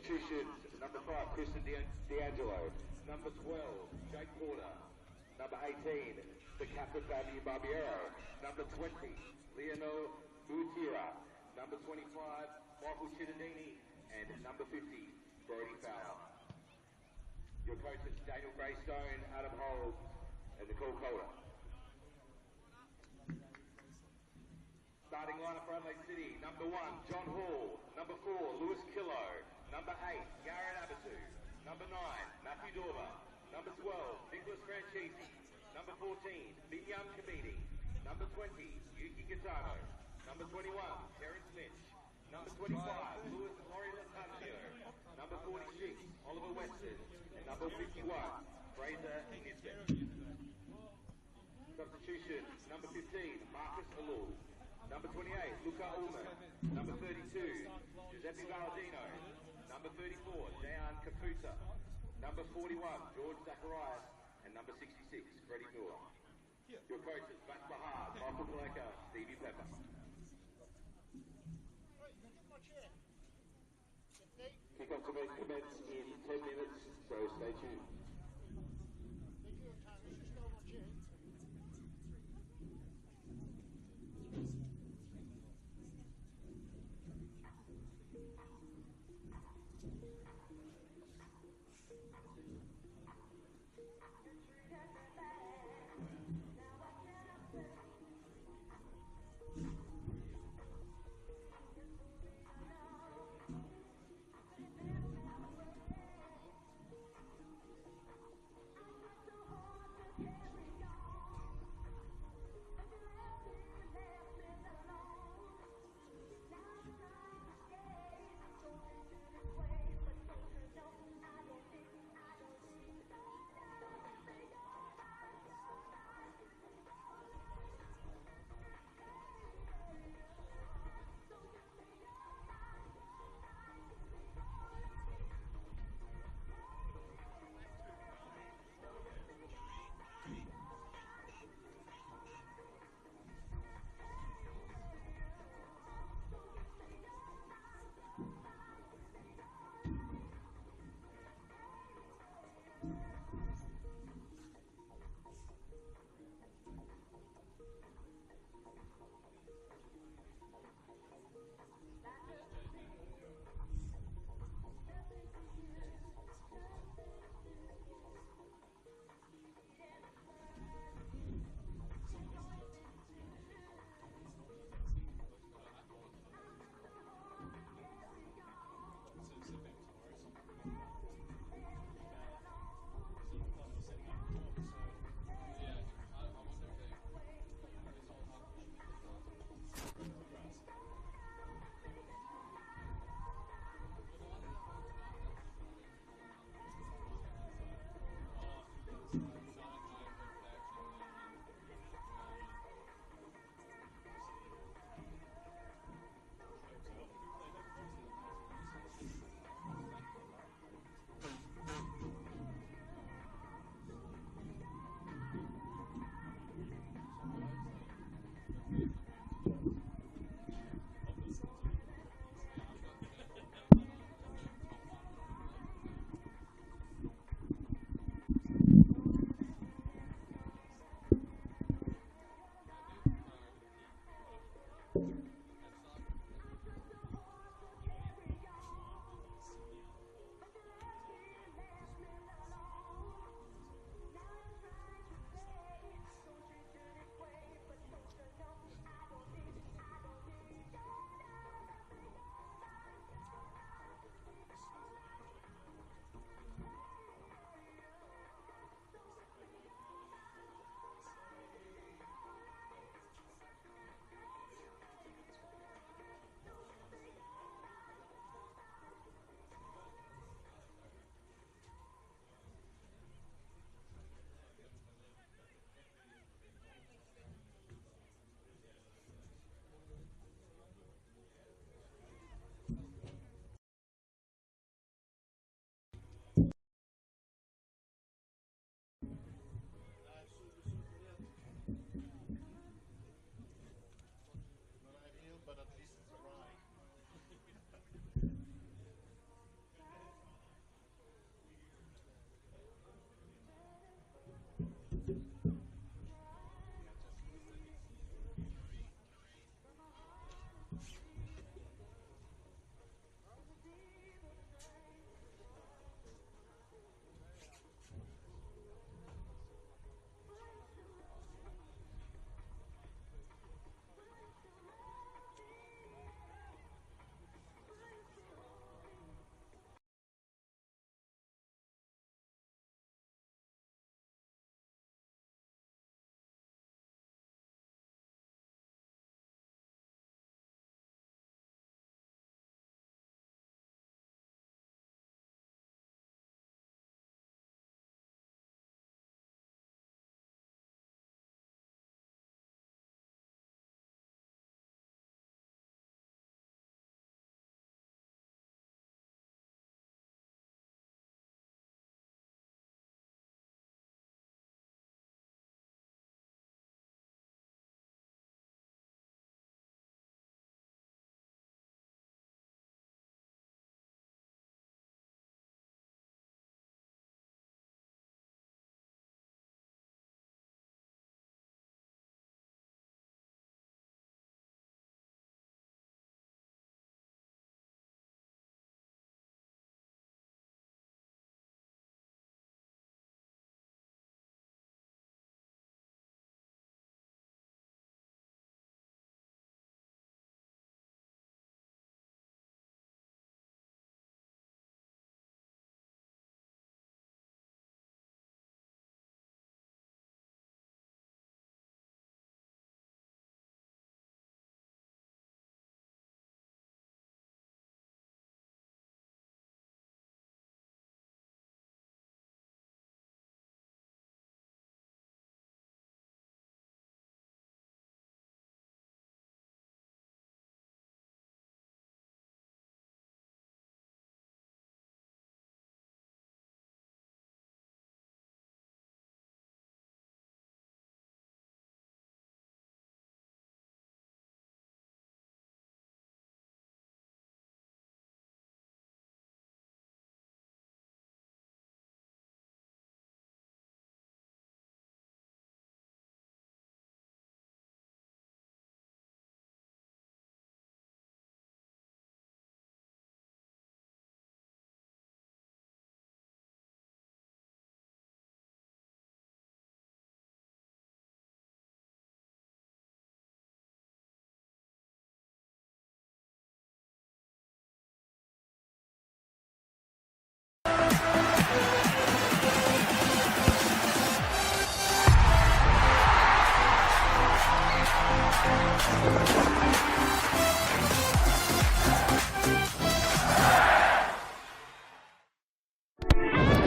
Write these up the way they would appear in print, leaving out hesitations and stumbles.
Substitutions, number 5, Kristen D'Angelo. Number 12, Jake Porter. Number 18, the captain Fabian Barbiero. Number 20, Leonel Butira. Number 25, Michael Cittadini. And number 50, Brody Fowler. Your coaches, Daniel Greystone, Adam Holt, and Nicole Calder. Starting lineup for Adelaide City, number 1, John Hall. Number 4, Lewis Killo. Number 8, Garrett Abatu. Number 9, Matthew Dorber. Number 12, Nicholas Franchisi. Number 14, Binyam Kamidi. Number 20, Yuki Gattano. Number 21, Terrence Mitch. Number 25, Louis Laurie Latancio. Number 46, Oliver Weston. And number 51, Fraser Nisbet. Substitutions, number 15, Marcus Alou. Number 28, Luca Ullman. Number 32, Giuseppe Valladino. Number 34, Dejan Caputa. Number 41, George Zacharias. And number 66, Freddie Miller. Your coaches, Matt Bahar, Michael Blacka, Stevie Pepper. Kick-off to commence in 10 minutes, so stay tuned.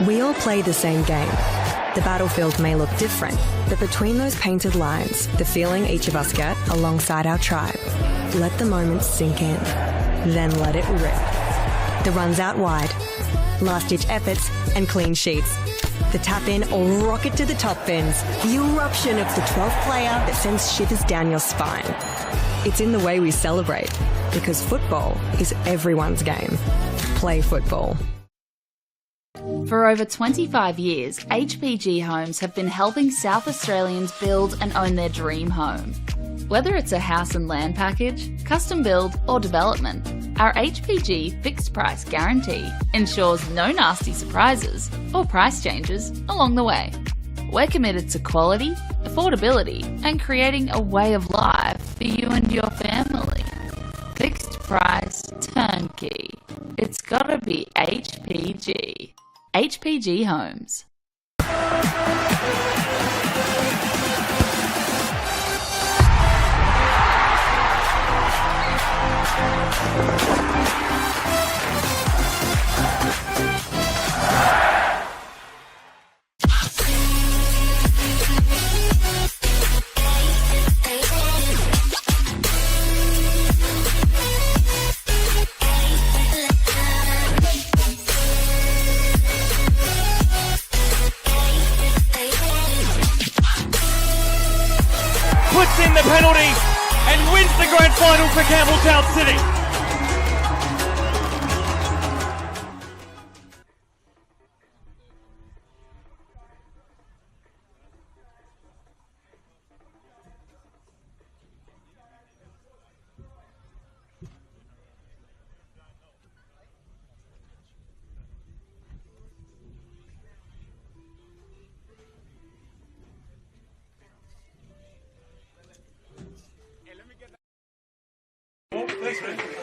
We all play the same game. The battlefield may look different, but between those painted lines, the feeling each of us get alongside our tribe. Let the moment sink in, then let it rip. The runs out wide, last-ditch efforts and clean sheets. The tap-in or rocket to the top bins. The eruption of the 12th player that sends shivers down your spine. It's in the way we celebrate, because football is everyone's game. Play football. For over 25 years, HPG Homes have been helping South Australians build and own their dream home. Whether it's a house and land package, custom build or development, our HPG fixed price guarantee ensures no nasty surprises or price changes along the way. We're committed to quality, affordability and creating a way of life for you and your family. Fixed price turnkey. It's gotta be HPG. HPG Homes. Puts in the penalty and wins the grand final for Campbelltown City. Thanks, man.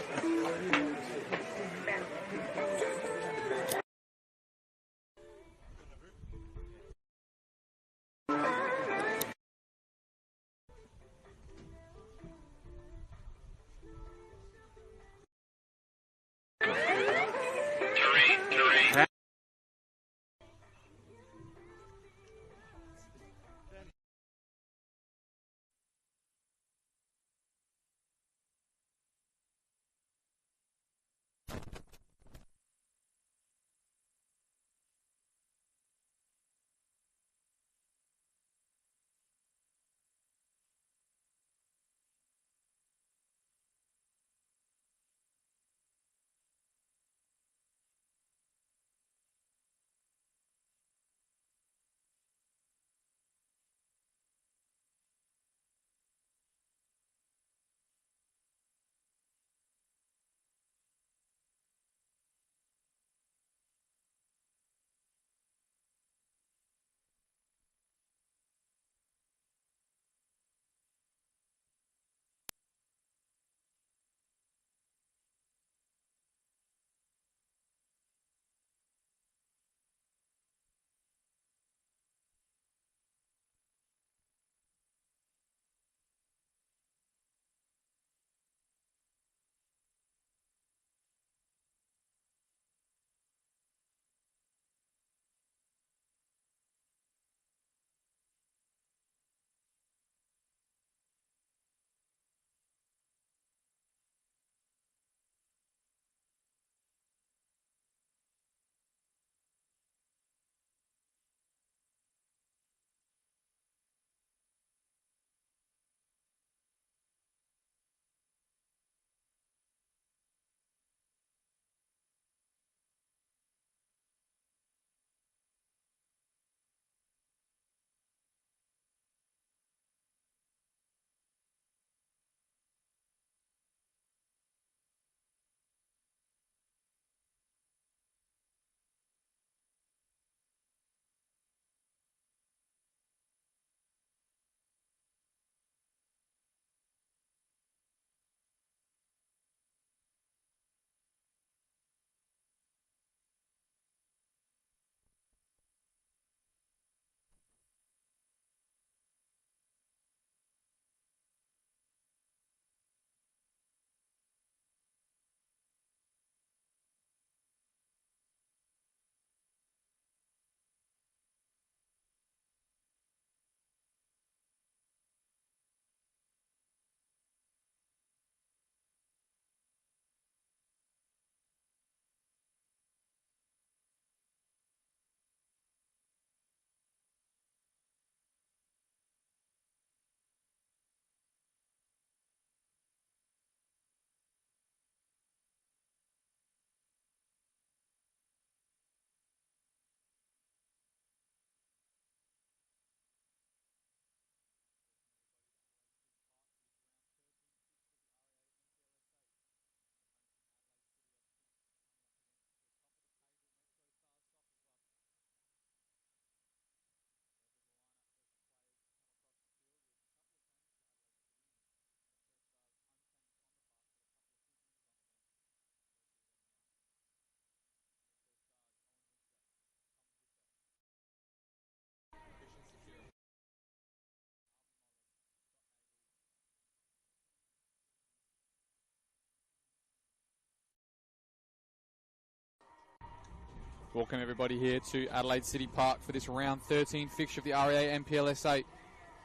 Welcome everybody here to Adelaide City Park for this round 13 fixture of the REA NPLSA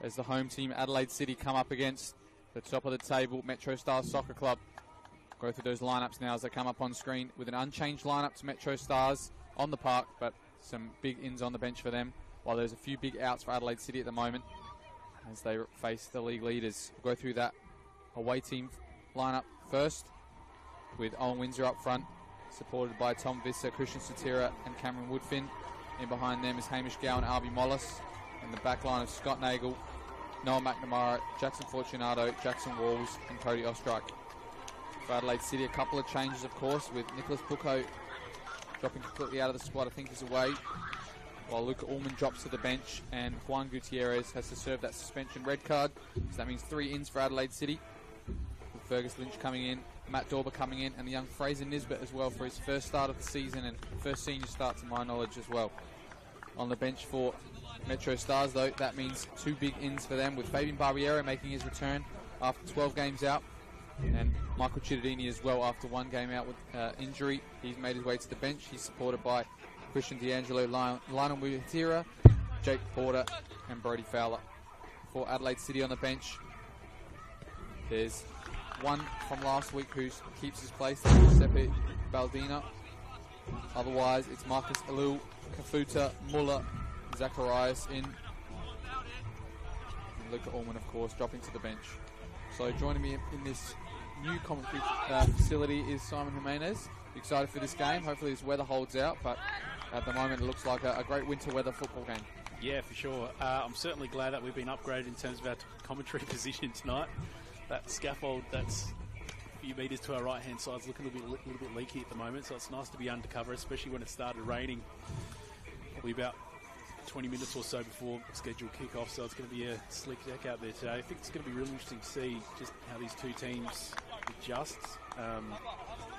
as the home team Adelaide City come up against the top of the table MetroStars Soccer Club. Go through those lineups now as they come up on screen with an unchanged lineup to MetroStars on the park, but some big ins on the bench for them, while there's a few big outs for Adelaide City at the moment as they face the league leaders. We'll go through that away team lineup first with Owen Windsor up front, supported by Tom Visser, Christian Satira and Cameron Woodfin. In behind them is Hamish Gow and Arby Mollis. And the back line of Scott Nagel, Noah McNamara, Jackson Fortunato, Jackson Walls and Cody Ostrike. For Adelaide City, a couple of changes, of course, with Nicholas Pucko dropping completely out of the squad. I think he's away, while Luca Ullman drops to the bench and Juan Gutierrez has to serve that suspension red card. So that means 3 ins for Adelaide City, with Fergus Lynch coming in, Matt Dorber coming in, and the young Fraser Nisbet as well for his first start of the season and first senior start to my knowledge as well. On the bench for MetroStars, though, that means 2 big ins for them, with Fabian Barbiero making his return after 12 games out, and Michael Cittadini as well after 1 game out with injury. He's made his way to the bench. He's supported by Christian D'Angelo, Lionel Muhatira, Jake Porter and Brody Fowler. For Adelaide City on the bench, there's one from last week who keeps his place, Giuseppe Baldina. Otherwise, it's Marcus Alou, Kafuta, Muller, Zacharias in. And Luca Ullman, of course, dropping to the bench. So joining me in this new commentary facility is Simon Jimenez. Excited for this game. Hopefully this weather holds out, but at the moment it looks like a great winter weather football game. Yeah, for sure. I'm certainly glad that we've been upgraded in terms of our commentary position tonight. That scaffold that's a few metres to our right-hand side is looking a little bit leaky at the moment, so it's nice to be undercover, especially when it started raining probably about 20 minutes or so before scheduled kick-off, so it's going to be a slick deck out there today. I think it's going to be really interesting to see just how these two teams adjust.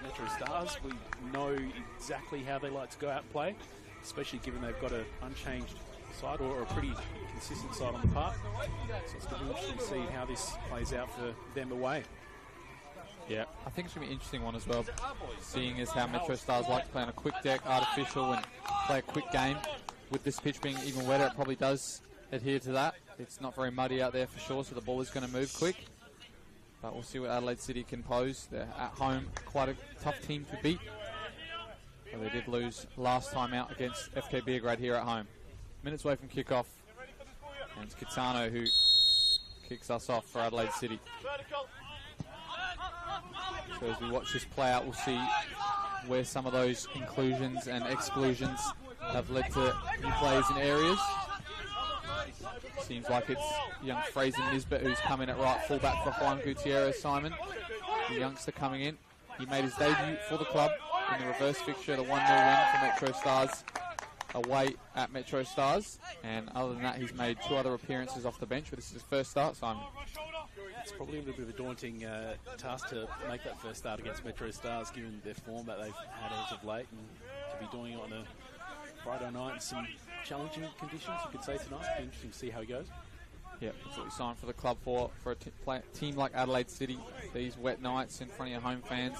MetroStars, we know exactly how they like to go out and play, especially given they've got an unchanged side or a pretty consistent side on the park. So it's going to be interesting to see how this plays out for them away. Yeah, I think it's going to be an interesting one as well, seeing as how MetroStars like to play on a quick deck, artificial, and play a quick game. With this pitch being even wetter, it probably does adhere to that. It's not very muddy out there for sure, so the ball is going to move quick. But we'll see what Adelaide City can pose. They're at home, quite a tough team to beat. But they did lose last time out against FK Beograd here at home. Minutes away from kickoff, and it's Kitano who kicks us off for Adelaide City. So as we watch this play out, we'll see where some of those inclusions and exclusions have led to new players in areas. Seems like it's young Fraser Nisbet who's come in at right fullback for Juan Gutierrez. Simon, the youngster coming in. He made his debut for the club in the reverse fixture, the 1-0 win for MetroStars away at MetroStars. And other than that, he's made 2 other appearances off the bench, but this is his first start, Simon. It's probably a little bit of a daunting task to make that first start against MetroStars, given their form that they've had as of late, and to be doing it on a Friday night in some challenging conditions, you could say, tonight. It'll be interesting to see how he goes. Yeah, that's what we signed for the club for a team like Adelaide City, these wet nights in front of your home fans,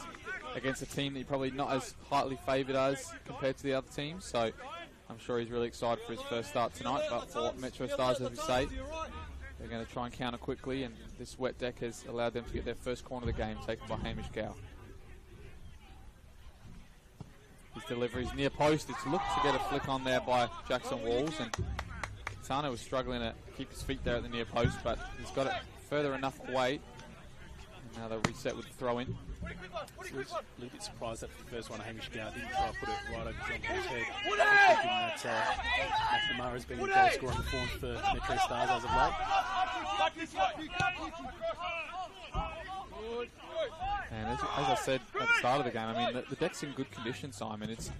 against a team that you're probably not as highly favoured as compared to the other teams. So I'm sure he's really excited for his first start tonight. But for MetroStars, as we say, they're going to try and counter quickly, and this wet deck has allowed them to get their first corner of the game, taken by Hamish Gow. His delivery is near post. It's looked to get a flick on there by Jackson Walls, and Kitano was struggling to keep his feet there at the near post, but he's got it further enough away. And now they'll reset with the throw in. So I was a little bit surprised that the first one, Hamish Gow didn't try to put it right over John Hall's head. Thinking that McNamara's been in goal scoring form for MetroStars as of late. And as I said at the start of the game, I mean, the deck's in good condition, Simon. It's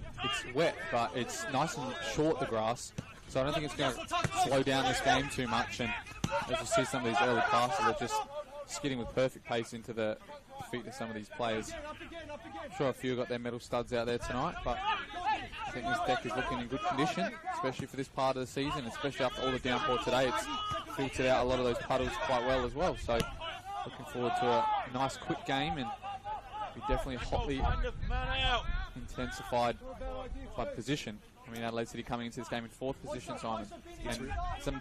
wet, but it's nice and short, the grass. So I don't think it's going to slow down this game too much. And as you see some of these early passes, they're just skidding with perfect pace into the feet of some of these players. I'm sure a few got their metal studs out there tonight, but I think this deck is looking in good condition, especially for this part of the season, especially after all the downpour today. It's filtered out a lot of those puddles quite well as well. So looking forward to a nice quick game, and we definitely hotly intensified by position. I mean, Adelaide City coming into this game in 4th position, Simon. And some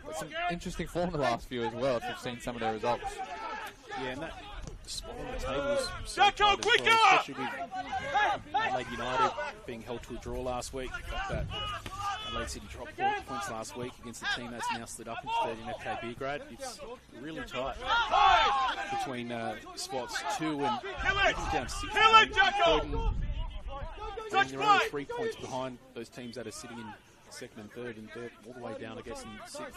interesting form the last few as well, if you've seen some of their results. Yeah, and that spot on the table was so tight as well, especially with Adelaide United being held to a draw last week. Got that Adelaide City dropped points last week against the team that's now split up into 13 FK Belgrade. It's really tight between spots 2 and even down 6. They're only 3 points behind those teams that are sitting in 2nd and 3rd, and they're all the way down, I guess, in 6th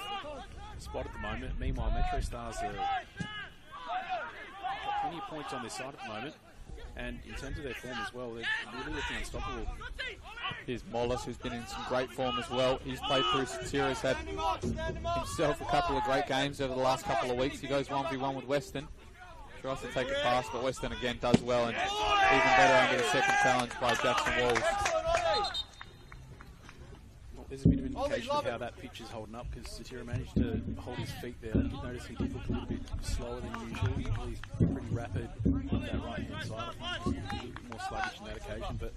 spot at the moment. Meanwhile, MetroStars are got plenty of points on their side at the moment, and in terms of their form as well, they're really looking unstoppable. Here's Mollis, who's been in some great form as well. He's played through Satira's had himself a couple of great games over the last couple of weeks. He goes 1v1 with Western. Tries to take it past, but Western again does well, and even better under the second challenge by Jackson Walls. Well, there's a bit of indication of how that pitch is holding up, because Satira managed to hold his feet there. I did notice he did look a little bit slower than usual. Usually he's pretty rapid on that right-hand side. I think he's a little bit more sluggish on that occasion, but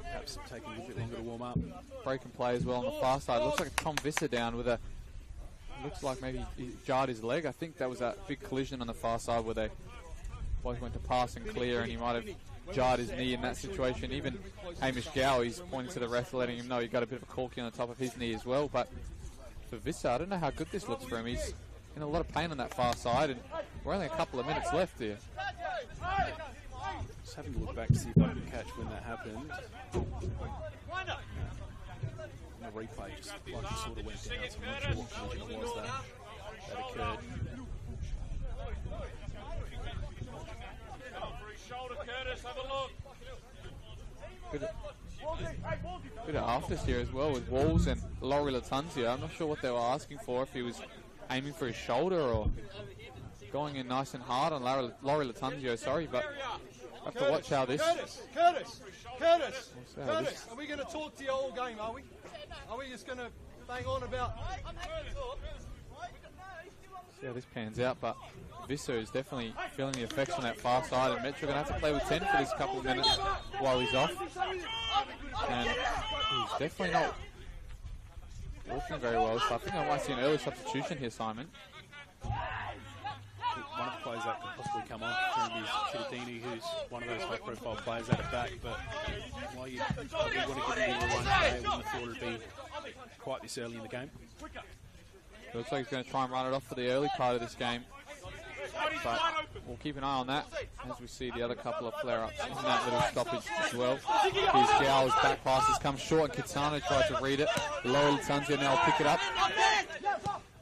perhaps taking a little bit longer to warm up. Break and play as well on the far side. Looks like a Tom Visser down with a... Looks like maybe he jarred his leg. I think that was that big collision on the far side where they both went to pass and clear, and he might have jarred his knee in that situation. Even Hamish Gow, he's pointing to the ref, letting him know he got a bit of a corky on the top of his knee as well. But for Visser, I don't know how good this looks for him. He's in a lot of pain on that far side, and we're only a couple of minutes left here. Just having to look back to see if I can catch when that happened. The replay just like it sort of went down, so I'm not sure what collision it was that occurred. Bit of afters here as well with Walls and Laurie Latunzio. I'm not sure what they were asking for, if he was aiming for his shoulder or going in nice and hard on Laurie Latunzio, sorry, but I have to watch how this... Curtis! Are we going to talk to you all game, are we? Are we just going to bang on about... See how this pans out, but Visser is definitely feeling the effects on that far side, and Metro going to have to play with 10 for this couple of minutes while he's off. And he's definitely not working very well, so I think I might see an early substitution here, Simon. One of the players that could possibly come on for him is Chittadini, who's one of those high-profile players at the back, but while you probably want to give him a run today, I wouldn't have thought it would be quite this early in the game. It looks like he's going to try and run it off for the early part of this game, but we'll keep an eye on that as we see the other couple of flare-ups in that little stoppage as well. Here's Gow's back passes come short, and Kitano tries to read it. Laurie Latunzio now will pick it up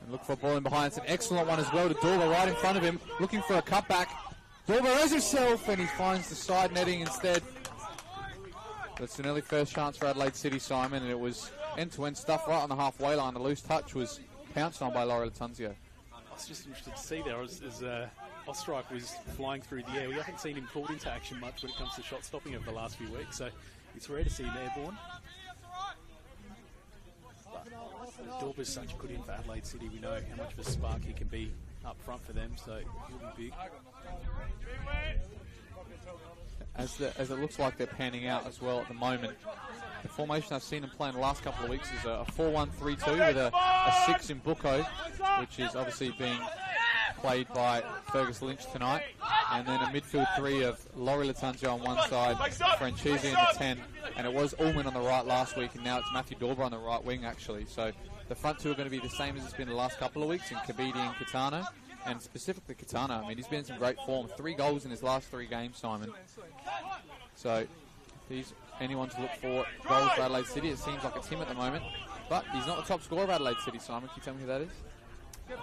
and look for a ball in behind. It's an excellent one as well to Dorba right in front of him, looking for a cutback. Dorba has himself, and he finds the side netting instead. That's an early first chance for Adelaide City, Simon, and it was end-to-end stuff right on the halfway line. The loose touch was pounced on by Laurie Latunzio. I was just interested to see there as Ostrike was flying through the air. We haven't seen him called into action much when it comes to shot stopping over the last few weeks, so it's rare to see him airborne. But Dorba's such a good in for Adelaide City. We know how much of a spark he can be up front for them, so he'll be big. As it looks like they're panning out as well at the moment. The formation I've seen them play in the last couple of weeks is a 4-1-3-2 with a 6 in Bucco, which is obviously being played by Fergus Lynch tonight, and then a midfield 3 of Laurie Latunzio on one side, Franchisi in the 10, and it was Ullman on the right last week, and now it's Matthew Dorba on the right wing actually. So the front two are going to be the same as it's been the last couple of weeks in Kabidi and Kitano, and specifically Kitano. I mean, he's been in some great form. 3 goals in his last 3 games, Simon. So if he's anyone to look for goals for Adelaide City, it seems like it's him at the moment. But he's not the top scorer of Adelaide City, Simon. Can you tell me who that is?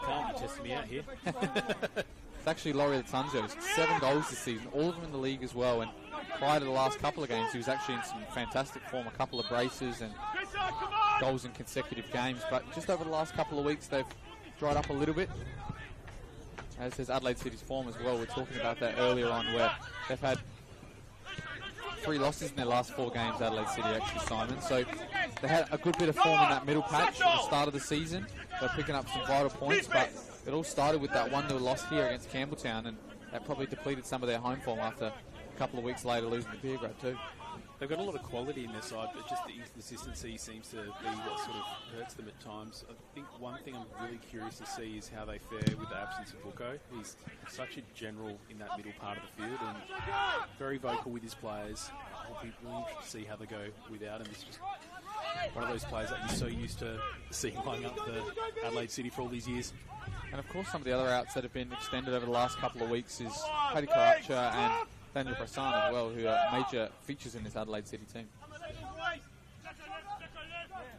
Can't you test me out here? It's actually Laurie Latunzio. 7 goals this season, all of them in the league as well. And prior to the last couple of games, he was actually in some fantastic form, a couple of braces and goals in consecutive games. But just over the last couple of weeks, they've dried up a little bit. As is Adelaide City's form as well. We're talking about that earlier on, where they've had 3 losses in their last 4 games, Adelaide City actually, Simon. So they had a good bit of form in that middle patch at the start of the season. They're picking up some vital points, but it all started with that 1-0 loss here against Campbelltown, and that probably depleted some of their home form after a couple of weeks later losing to Belgrade too. They've got a lot of quality in their side, but just the inconsistency seems to be what sort of hurts them at times. I think one thing I'm really curious to see is how they fare with the absence of Buko. He's such a general in that middle part of the field and very vocal with his players. I'll be really interested to see how they go without him. He's just one of those players that you're so used to seeing lining up for Adelaide City for all these years. And of course, some of the other outs that have been extended over the last couple of weeks is Paddy Karacha and Daniel Prasan as well, who are major features in this Adelaide City team. Yeah,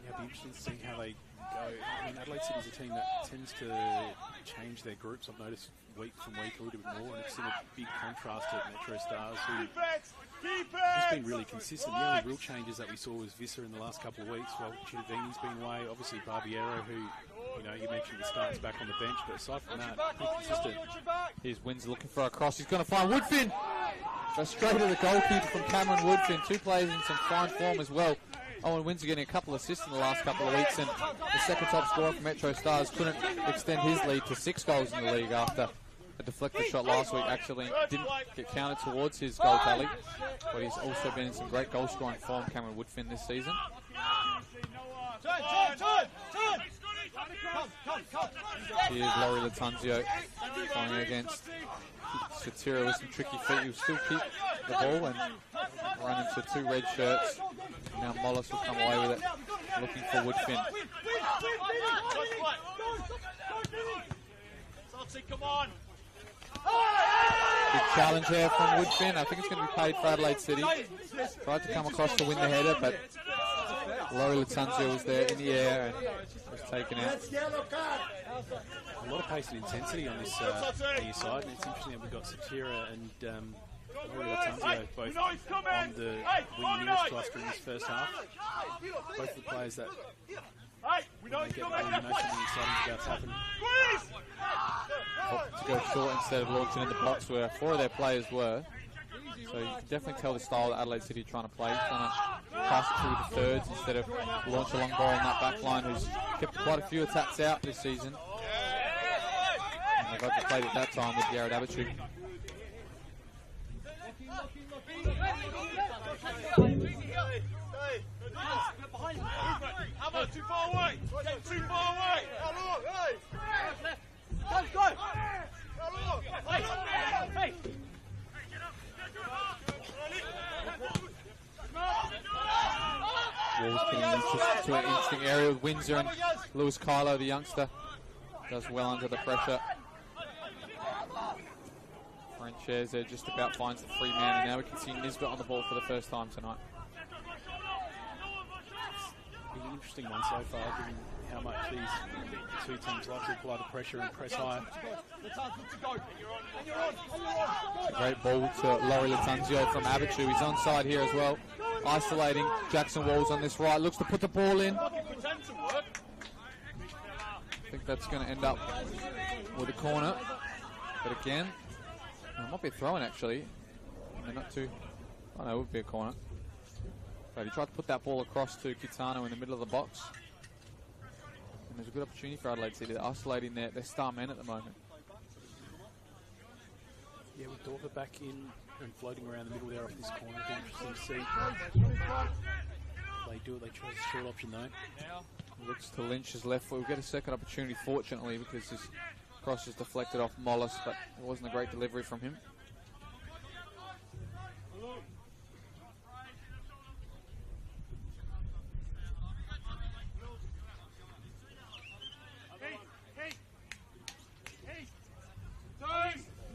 it'll be interesting to see how they go. I mean, Adelaide City is a team that tends to change their groups. I've noticed week from week a little bit more, and it's in a big contrast to MetroStars, who has been really consistent. The only real changes that we saw was Visser in the last couple of weeks, while Chidavini's been away. Obviously, Barbiero, who, you mentioned the starts back on the bench, but aside from that, pretty consistent. Here's Windsor looking for a cross. He's going to find Woodfin. Goes straight to the goalkeeper from Cameron Woodfin. Two players in some fine form as well. Owen Windsor getting a couple of assists in the last couple of weeks, and the second top scorer for MetroStars couldn't extend his lead to 6 goals in the league after a deflected shot last week actually didn't get counted towards his goal tally, but he's also been in some great goal scoring form, Cameron Woodfin, this season. Here's Laurie Latanzio going against Satira with some tricky feet. He'll still keep the ball and run into 2 red shirts. Now Mollis will come away with it, looking for Woodfin. Come on. Big challenge there from Woodfin. I think it's going to be paid for Adelaide City. Tried to come across to win the header, but Laurie Latanzio was there in the air and was taken out. A lot of pace and intensity on this near side, and it's interesting that we've got Satira and Laurie Latanzio both on the wing minutes cluster in this first half. Both the players that when they get the ball, something exciting about to happen. To go short instead of launching in the box where 4 of their players were. So you can definitely tell the style that Adelaide City are trying to play. Trying to pass it through the thirds instead of launch a long ball on that back line, who's kept quite a few attacks out this season. And they've overplayed it that time with Garrett Abitu. Too far away! Get too far away! Let's go! Hey! Walls getting into an interesting area with Windsor, and Lewis Kylo, the youngster, does well under the pressure. Frenches there just about finds the free man, and now we can see Nisbet on the ball for the first time tonight. An interesting one so far, given how much these 2 teams like to apply the pressure and press high. Great ball to Laurie Latanzio from Abitu. He's onside here as well. Isolating Jackson Walls on this right. Looks to put the ball in. I think that's going to end up with a corner. But again, it might be a throw-in actually. They're not too... Oh no, it would be a corner. But he tried to put that ball across to Kitano in the middle of the box. And there's a good opportunity for Adelaide City. They're isolating their star men at the moment. Yeah, with Dorfer back in and floating around the middle there off this corner. It'll be interesting to see. They do it, they try the short option though. Looks to Lynch's left foot. We'll get a second opportunity, fortunately, because his cross is deflected off Mollis, but it wasn't a great delivery from him.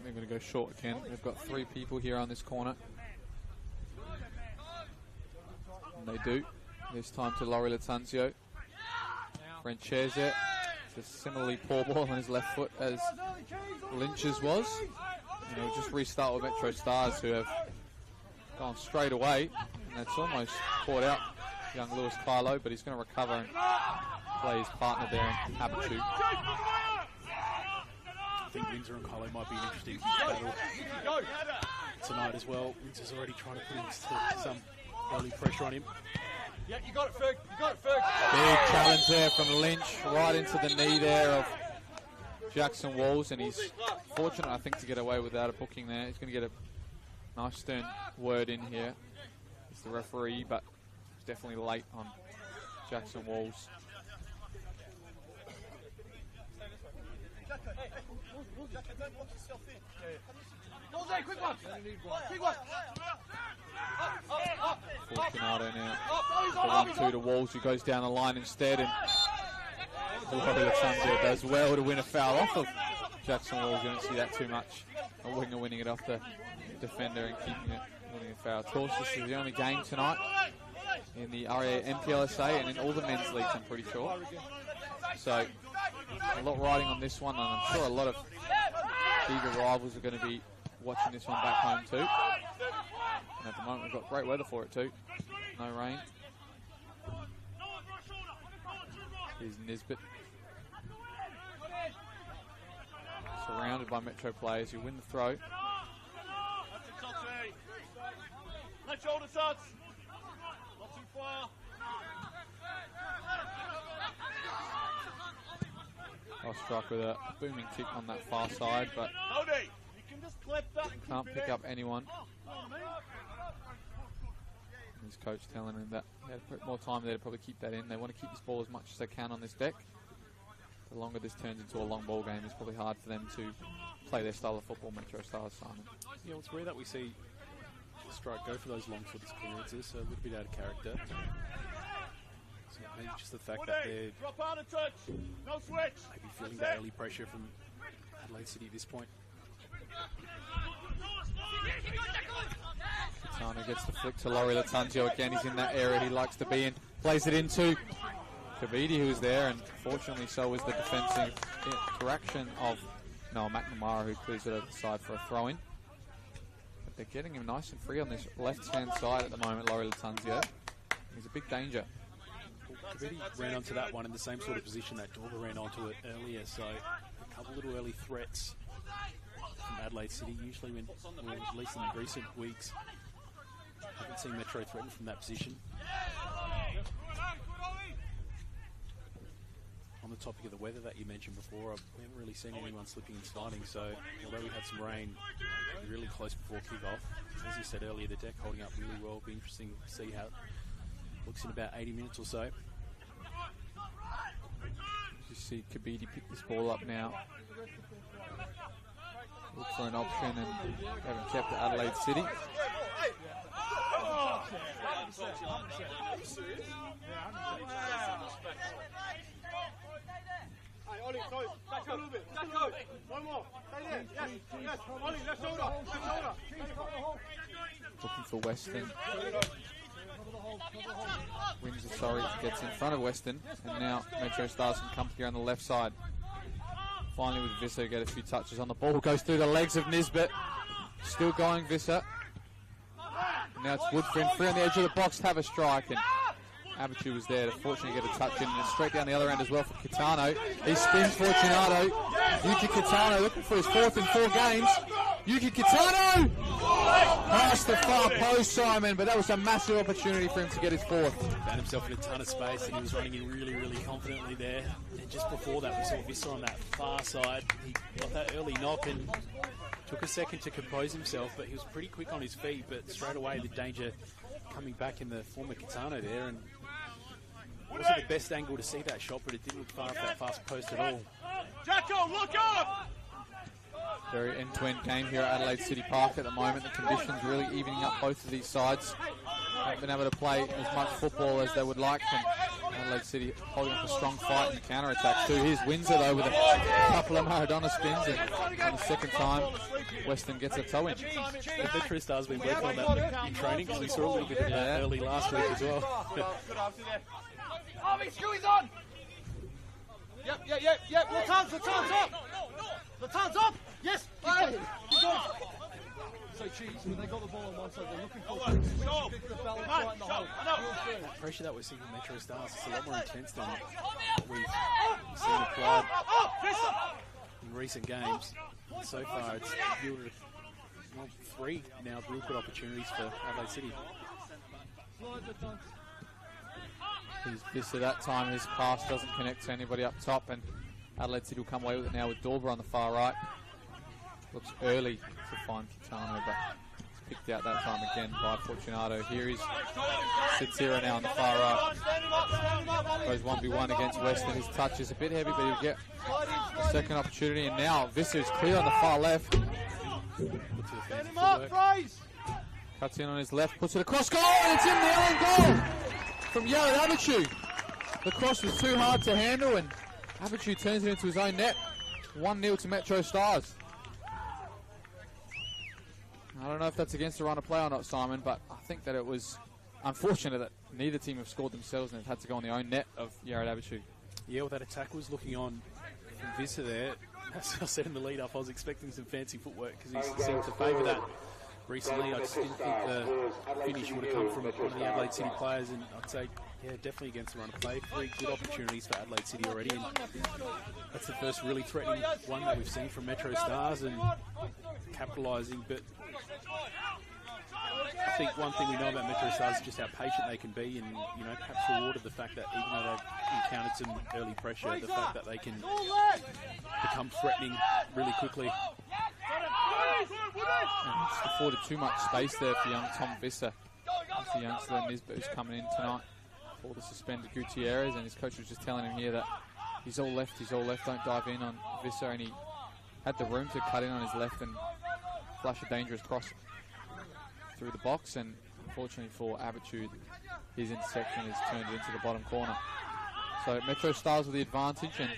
They're going to go short again. They've got 3 people here on this corner. And they do. This time to Laurie Latanzio. Frenchese. It's a similarly poor ball on his left foot as Lynch's was. And he'll just restart with MetroStars, who have gone straight away. And it's almost caught out young Lewis Kylo, but he's going to recover and play his partner there in Abitu. I think Windsor and Kylo might be an interesting battle tonight as well. Windsor's already trying to put in some early pressure on him. Yeah, you got it, Ferg. You got it, Ferg. Big challenge there from Lynch, right into the knee there of Jackson Walls, and he's fortunate, I think, to get away without a booking there. He's going to get a nice stern word in here. against the referee, but it's definitely late on Jackson Walls. Fortunato now. The 1-2 to Walls, who goes down the line instead, and Loretta Tunzio does well to win a foul off of Jackson Walls. You don't see that too much. A winger winning it off the defender and keeping it, winning a foul. Of course, this is the only game tonight in the REA NPLSA and in all the men's leagues, I'm pretty sure. So, a lot riding on this one, and I'm sure a lot of eager rivals are going to be watching this one back home too. And at the moment, we've got great weather for it too. No rain. Here's Nisbet. Surrounded by Metro players who win the throw. Left shoulder touch. Not too far. I'll strike with a booming kick on that far side, but can't pick up anyone. His coach telling him that they had to put more time there to probably keep that in. They want to keep this ball as much as they can on this deck. The longer this turns into a long ball game, it's probably hard for them to play their style of football, MetroStars, Simon. Yeah, well, it's rare that we see the strike go for those long foot clearances, so a little bit out of character. So maybe just the fact that they're maybe feeling that early pressure from Adelaide City at this point. Kitano gets the flick to Laurie Latanzio again. He's in that area he likes to be in. Plays it into Kabidi, who was there, and fortunately so was the defensive correction of Noah McNamara, who clears it over the side for a throw-in. But they're getting him nice and free on this left-hand side at the moment, Laurie Latanzio. He's a big danger. Kabidi ran onto that one in the same sort of position that Dorba ran onto it earlier, so a couple little early threats from Adelaide City. Usually when, well, at least in recent weeks, I haven't seen Metro threatened from that position. On the topic of the weather that you mentioned before, we haven't really seen anyone slipping and sliding, so although we had some rain really close before kick-off, as you said earlier, the deck holding up really well. It'll be interesting to see how it looks in about 80 minutes or so. You see Kabidi pick this ball up now. Look for an option and haven't kept it Adelaide City. Looking for Weston. Windsor, sorry, gets in front of Weston, and now MetroStars can come here on the left side. Finally with Visser, get a few touches on the ball. Goes through the legs of Nisbet. Still going, Visser. Now it's Woodford free on the edge of the box to have a strike, and Abitu was there to fortunately get a touch in, and straight down the other end as well for Kitano. He spins Fortunato. Yuki Kitano looking for his fourth in 4 games. Yuki Kitano! Past the far post, Simon, but that was a massive opportunity for him to get his fourth. Found himself in a ton of space, and he was running in really, really confidently there. And just before that, we saw Visser on that far side. He got that early knock and took a second to compose himself, but he was pretty quick on his feet. But straight away, the danger coming back in the form of Kitano there. And it wasn't the best angle to see that shot, but it didn't look far off that fast post at all. Jacko, look up! Very end-to-end game here at Adelaide City Park at the moment. The conditions really evening up both of these sides. Haven't been able to play as much football as they would like, and Adelaide City holding up a strong fight in the counter-attack too. Here's Windsor though with a couple of Maradona spins, and on the second time Weston gets a toe in. The MetroStars been working on that in training, because we saw a little bit of that early last week as well. Screwy's on! Yep. Latan's up! Latan's up! Yes! Keep going. So cheese, when they got the ball on one side, they're looking for the balance right in the hole. The pressure that we're seeing from MetroStars is a lot more intense than what we've seen applied in recent games. And so far, it's yielded 3 now real good opportunities for Adelaide City. He's Visser that time. His pass doesn't connect to anybody up top, and Adelaide City will come away with it now with Dorba on the far right. Looks early to find Kitano, but picked out that time again by Fortunato. Here is Satira now on the far right. Goes 1v1 against Weston. His touch is a bit heavy, but he'll get a second opportunity. And now Visser is clear on the far left. Cuts in on his left, puts it across goal, and it's in the own goal from Jared Abichu. The cross was too hard to handle, and Abichu turns it into his own net. 1-0 to MetroStars. I don't know if that's against the run of play or not, Simon, but I think that it was unfortunate that neither team have scored themselves and have had to go on the own net of Jared Abichu. Yeah, well, that attack was looking on from Visser there. As I said in the lead-up, I was expecting some fancy footwork because he seemed to favour that recently. I just didn't think the finish would have come from one of the Adelaide City players, and I'd say, yeah, definitely against the run of play. 3 good opportunities for Adelaide City already, and that's the first really threatening one that we've seen from MetroStars and capitalising. But I think one thing we know about MetroStars is just how patient they can be, and perhaps rewarded the fact that even though they've encountered some early pressure, the fact that they can become threatening really quickly. And it's afforded too much space there for young Tom Visser. That's the youngster Nisbet who's coming in tonight for the suspended Gutierrez, and his coach was just telling him here that he's all left, don't dive in on Visser, and he had the room to cut in on his left and flash a dangerous cross through the box, and unfortunately for Abichu, his interception is turned into the bottom corner. So MetroStars with the advantage, and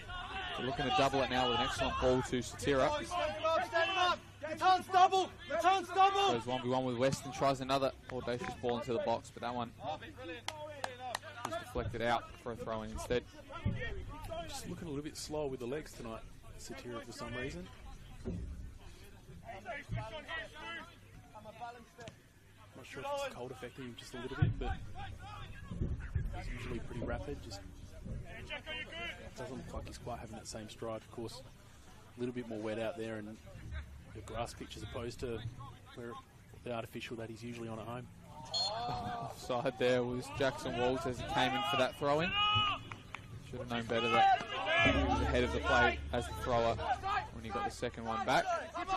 they're looking to double it now with an excellent ball to Satira. Goes 1v1 with Weston, tries another audacious ball into the box, but that one was deflected out for a throw-in instead. Just looking a little bit slow with the legs tonight, Satira, for some reason. Not sure if it's cold affecting him just a little bit, but he's usually pretty rapid. Just doesn't look like he's quite having that same stride. Of course, a little bit more wet out there, and the grass pitch as opposed to the artificial that he's usually on at home. Offside there was Jackson Walls as he came in for that throw-in. Should have known better that he was ahead of the play as the thrower when he got the second one back.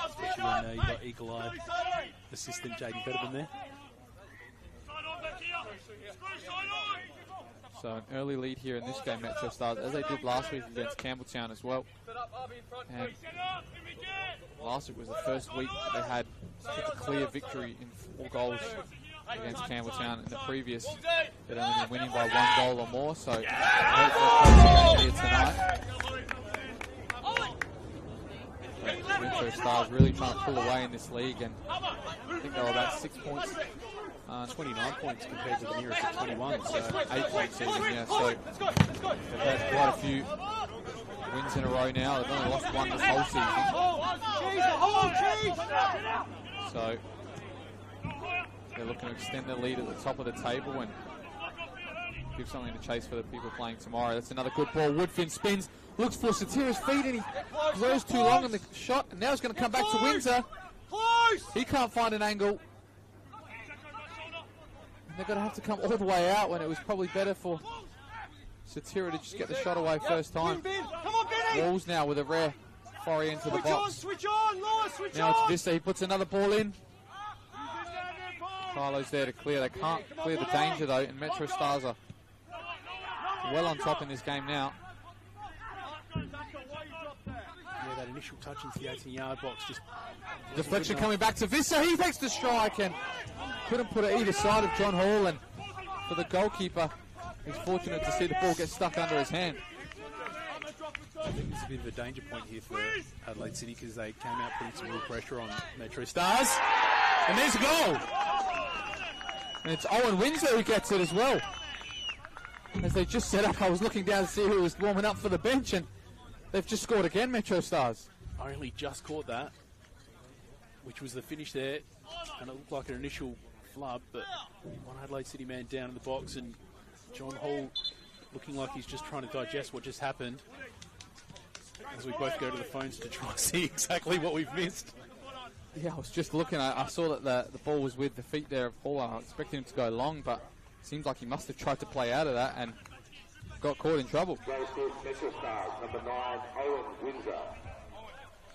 Especially when you got eagle-eyed assistant Jaden Betterman there. So an early lead here in this game, MetroStars, as they did last week against Campbelltown as well. And last week was the first week that they had such a clear victory in 4 goals against Campbelltown. In the previous, they'd only been winning by 1 goal or more. So hopefully here tonight. MetroStars really trying to pull away in this league, and I think they were about 6 points. 29 points compared to the nearest at 21, so 8 points even, yeah. So they've had quite a few wins in a row now. They've only lost 1 this whole season. So they're looking to extend their lead at the top of the table and give something to chase for the people playing tomorrow. That's another good ball. Woodfin spins, looks for Satira's feet, and he goes too long on the shot, and now it's going to come back to Windsor. He can't find an angle. They're going to have to come all the way out when it was probably better for Satira to just get the shot away first time. Walls now with a rare foray into the box. Now it's Vista. He puts another ball in. Carlo's there to clear. They can't clear the danger though, and MetroStars are well on top in this game now. Yeah, that initial touch into the 18-yard box just... Deflection coming back to Vista. He makes the strike and couldn't put it either side of John Hall, and for the goalkeeper, he's fortunate to see the ball get stuck under his hand. I think it's a bit of a danger point here for Adelaide City because they came out putting some real pressure on MetroStars. And there's a goal! And it's Owen Winslow who gets it as well. As they just set up, I was looking down to see who was warming up for the bench, and they've just scored again, MetroStars. I only just caught that, which was the finish there, and it looked like an initial flub, but one Adelaide City man down in the box, and John Hall looking like he's just trying to digest what just happened as we both go to the phones to try and see exactly what we've missed. Yeah, I was just looking. I saw that the ball was with the feet there of Hall. I was expecting him to go long, but it seems like he must have tried to play out of that and got caught in trouble. MetroStars, number 9, Owen Windsor.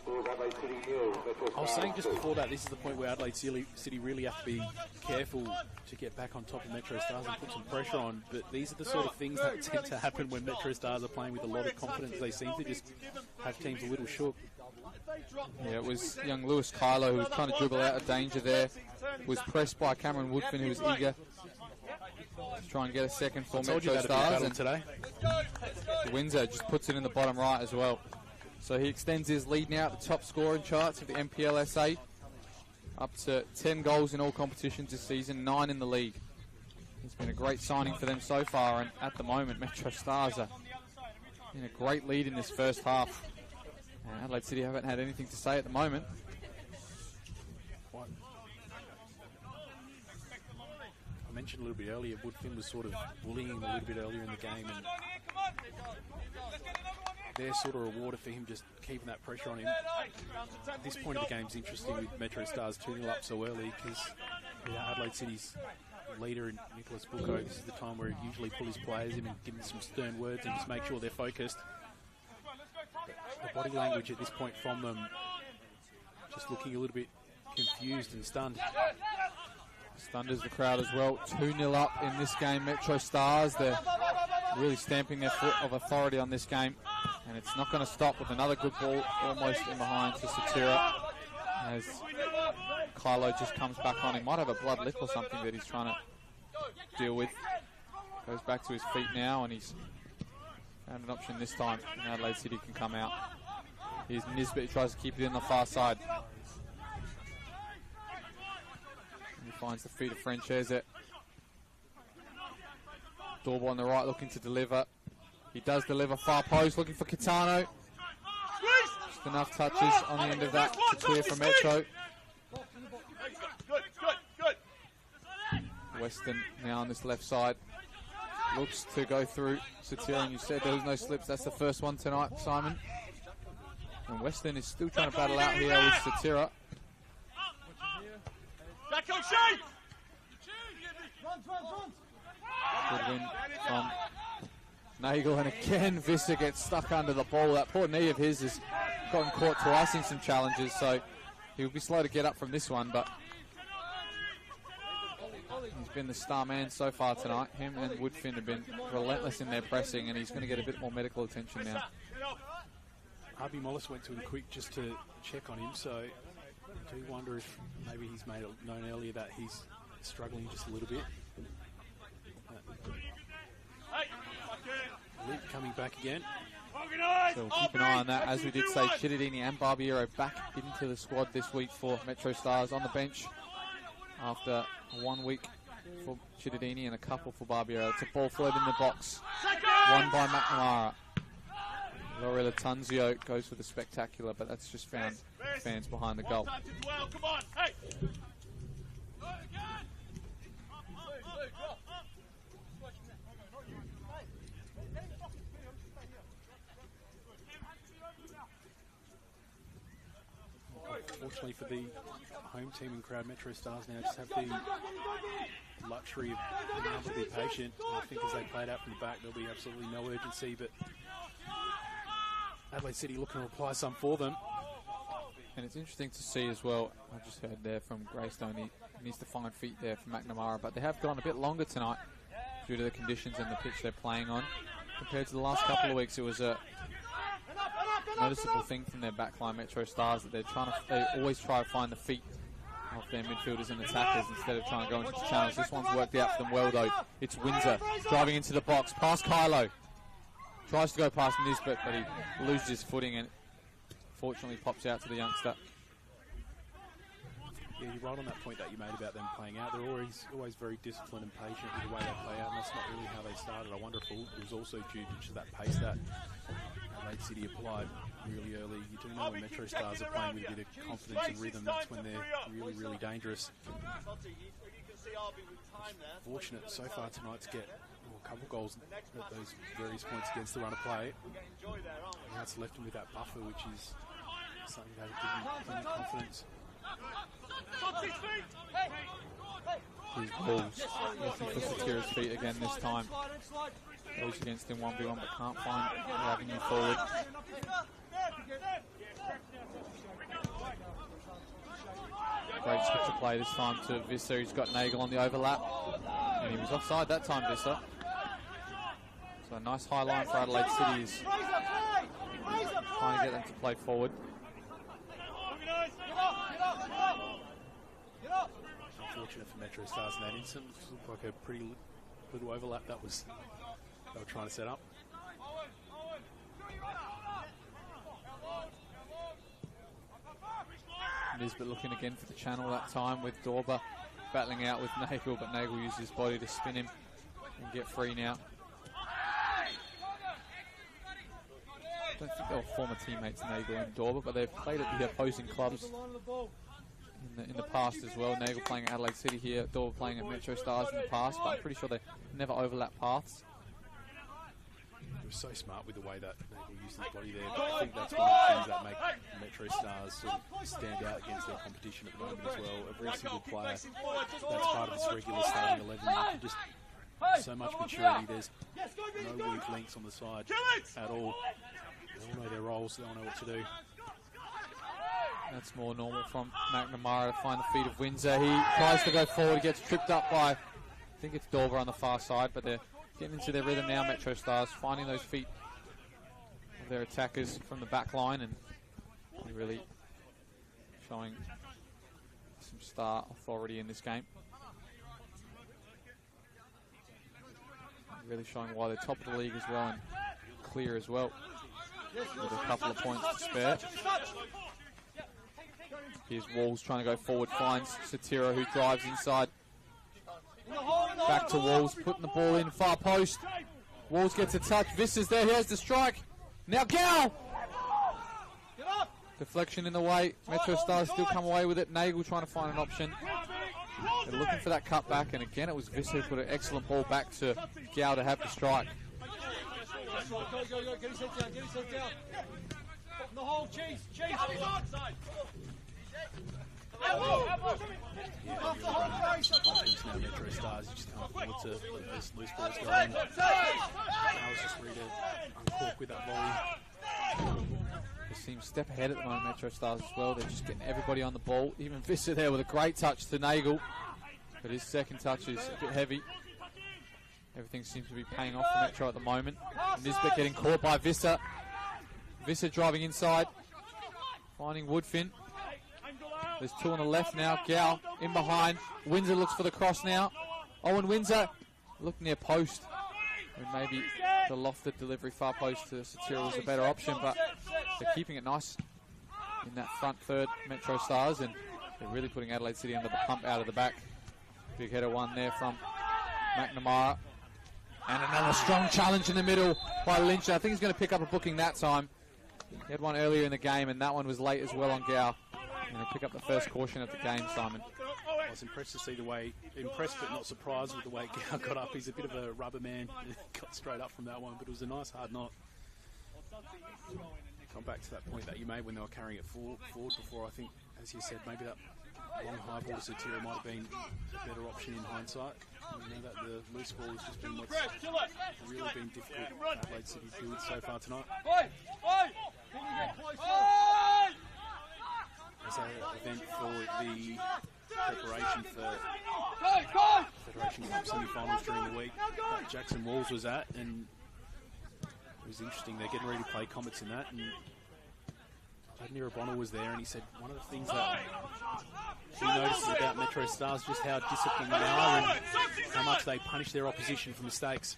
Scores Adelaide City 0. I was saying just before that, this is the point where Adelaide City really have to be careful to get back on top of MetroStars and put some pressure on. But these are the sort of things that tend to happen when MetroStars are playing with a lot of confidence. They seem to just have teams a little shook. Yeah, it was young Lewis Kylo who was trying to dribble out of danger there. Was pressed by Cameron Woodfin, who was eager to try and get a second for MetroStars. And today. Windsor just puts it in the bottom right as well. So he extends his lead now at the top scoring charts of the NPLSA, up to 10 goals in all competitions this season, 9 in the league. It's been a great signing for them so far, and at the moment MetroStars are in a great lead in this first half. And Adelaide City haven't had anything to say at the moment. I mentioned a little bit earlier, Woodfin was sort of bullying him a little bit earlier in the game, and their sort of reward for him just keeping that pressure on him. At this point of the game is interesting with MetroStars 2-0 up so early, because Adelaide City's leader, Nicholas Bucco, this is the time where he usually pull his players in and give them some stern words and just make sure they're focused. The body language at this point from them, just looking a little bit confused and stunned. Stunned as the crowd as well. 2-0 up in this game, MetroStars. They're really stamping their foot of authority on this game. And it's not going to stop with another good ball almost in behind to Satira, as Kylo just comes back on. He might have a blood lip or something that he's trying to deal with. Goes back to his feet now, and he's found an option this time. And Adelaide City can come out. Here's Nisbet, who tries to keep it in the far side. He finds the feet of Francese. Dorbo on the right looking to deliver. He does deliver far post, looking for Kitano. Just enough touches on the end of that to clear from Metro. Weston now on this left side. Looks to go through Satira, and you said there was no slips. That's the first one tonight, Simon. And Weston is still trying to battle out here with Satira. Good win from Nagel, and again Visser gets stuck under the ball. That poor knee of his has gotten caught twice in some challenges, so he'll be slow to get up from this one, but he's been the star man so far tonight. Him and Woodfin have been relentless in their pressing, and he's going to get a bit more medical attention now. Harvey Mollis went to him quick just to check on him, so I do wonder if maybe he's made it known earlier that he's struggling just a little bit. Luke coming back again. So we'll keep an eye on that. As we did say, Chittadini and Barbiero back into the squad this week for MetroStars, on the bench after 1 week for Chittadini and a couple for Barbiero. It's a ball floated in the box, won by McNamara. Laurie Latunzio goes for the spectacular, but that's just found fans behind the goal. Fortunately for the home team and crowd, MetroStars now just have the luxury of being able to be patient. And I think as they play it out from the back, there'll be absolutely no urgency, but Adelaide City looking to apply some for them. And it's interesting to see as well, I just heard there from Greystone, he needs to find feet there for McNamara, but they have gone a bit longer tonight due to the conditions and the pitch they're playing on. Compared to the last couple of weeks, it was a noticeable thing from their backline, MetroStars, that they always try to find the feet of their midfielders and attackers instead of trying to go into the channels. This one's worked out for them well though. It's Windsor driving into the box, past Kylo. Tries to go past Nisbet, but he loses his footing and fortunately pops out to the youngster. Yeah, you're right on that point that you made about them playing out. They're always very disciplined and patient with the way they play out, and that's not really how they started. I wonder if it was also due to that pace that Adelaide City applied really early. You do know when MetroStars are playing with a bit of confidence and rhythm, that's when they're really, really dangerous. Fortunate so far tonight to get a couple of goals at those various points against the run of play. And that's left him with that buffer, which is something that will give him confidence. His balls looking for Satira's feet again this time. Goes against him 1v1 but can't find the avenue forward. Great switch of play this time to Visser. He's got Nagel on the overlap. And he was offside that time, Visser. So a nice high line for Adelaide City is trying to get them to play forward. Unfortunate for MetroStars in that instance. Looked like a pretty little overlap they were trying to set up. Nisbet looking again for the channel that time with Dorber battling out with Nagel, but Nagel used his body to spin him and get free now. I don't think they were former teammates, Nagel and Dorber, but they've played at the opposing clubs in the past as well. Nagel playing at Adelaide City here, Dorber playing at MetroStars in the past, but I'm pretty sure they never overlap paths. He was so smart with the way that Nagel used his body there, but I think that's one of the things that make MetroStars sort of stand out against their competition at the moment as well. Every single player that's part of this regular starting 11, you can just so much maturity. There's no weak links on the side at all. They all know their roles, they all know what to do. That's more normal from McNamara to find the feet of Windsor. He tries to go forward, he gets tripped up by, I think it's Dorber on the far side, but they're getting into their rhythm now, MetroStars, finding those feet of their attackers from the back line and really showing some star authority in this game. Really showing why they're top of the league as well and clear as well, with a couple of points to spare. Here's Walls trying to go forward, finds Satira who drives inside. Back to Walls, putting the ball in, far post. Walls gets a touch, Visser's there, here's the strike. Now Gal! Deflection in the way, MetroStars still come away with it. Nagel trying to find an option. They're looking for that cutback, and again it was Visser who put an excellent ball back to Gal to have the strike. Go, get his head down, In the hole, chase. Now MetroStars, you just can't afford to let those loose balls go in. I was just ready to uncork with that volley. They seem step ahead at the moment, MetroStars as well. They're just getting everybody on the ball. Even Visser there with a great touch to Nagel, but his second touch is a bit heavy. Everything seems to be paying off for Metro at the moment. Nisbet getting caught by Visser. Visser driving inside, finding Woodfin. There's two on the left now. Gal in behind. Windsor looks for the cross now. Owen Windsor looked near post. And maybe the lofted delivery far post to Satira was a better option, but they're keeping it nice in that front third, MetroStars, and they're really putting Adelaide City under the pump out of the back. Big header one there from McNamara. And another strong challenge in the middle by Lynch. I think he's going to pick up a booking that time. He had one earlier in the game, and that one was late as well on Gal. And he'll pick up the first caution of the game, Simon. I was impressed to see the way, impressed but not surprised with the way Gal got up. He's a bit of a rubber man. Got straight up from that one, but it was a nice hard knot. Come back to that point that you made when they were carrying it forward before. I think, as you said, maybe that long high ball to Satira might have been a better option in hindsight. You know that the loose ball has just been what's really been difficult for Adelaide City field so far tonight. As an event for the preparation for Federation Cup semi-finals during the week that Jackson Walls was at, and it was interesting. They're getting ready to play Comets in that, and Vladimir Bonner was there, and he said one of the things that he notices about MetroStars just how disciplined they are and how much they punish their opposition for mistakes.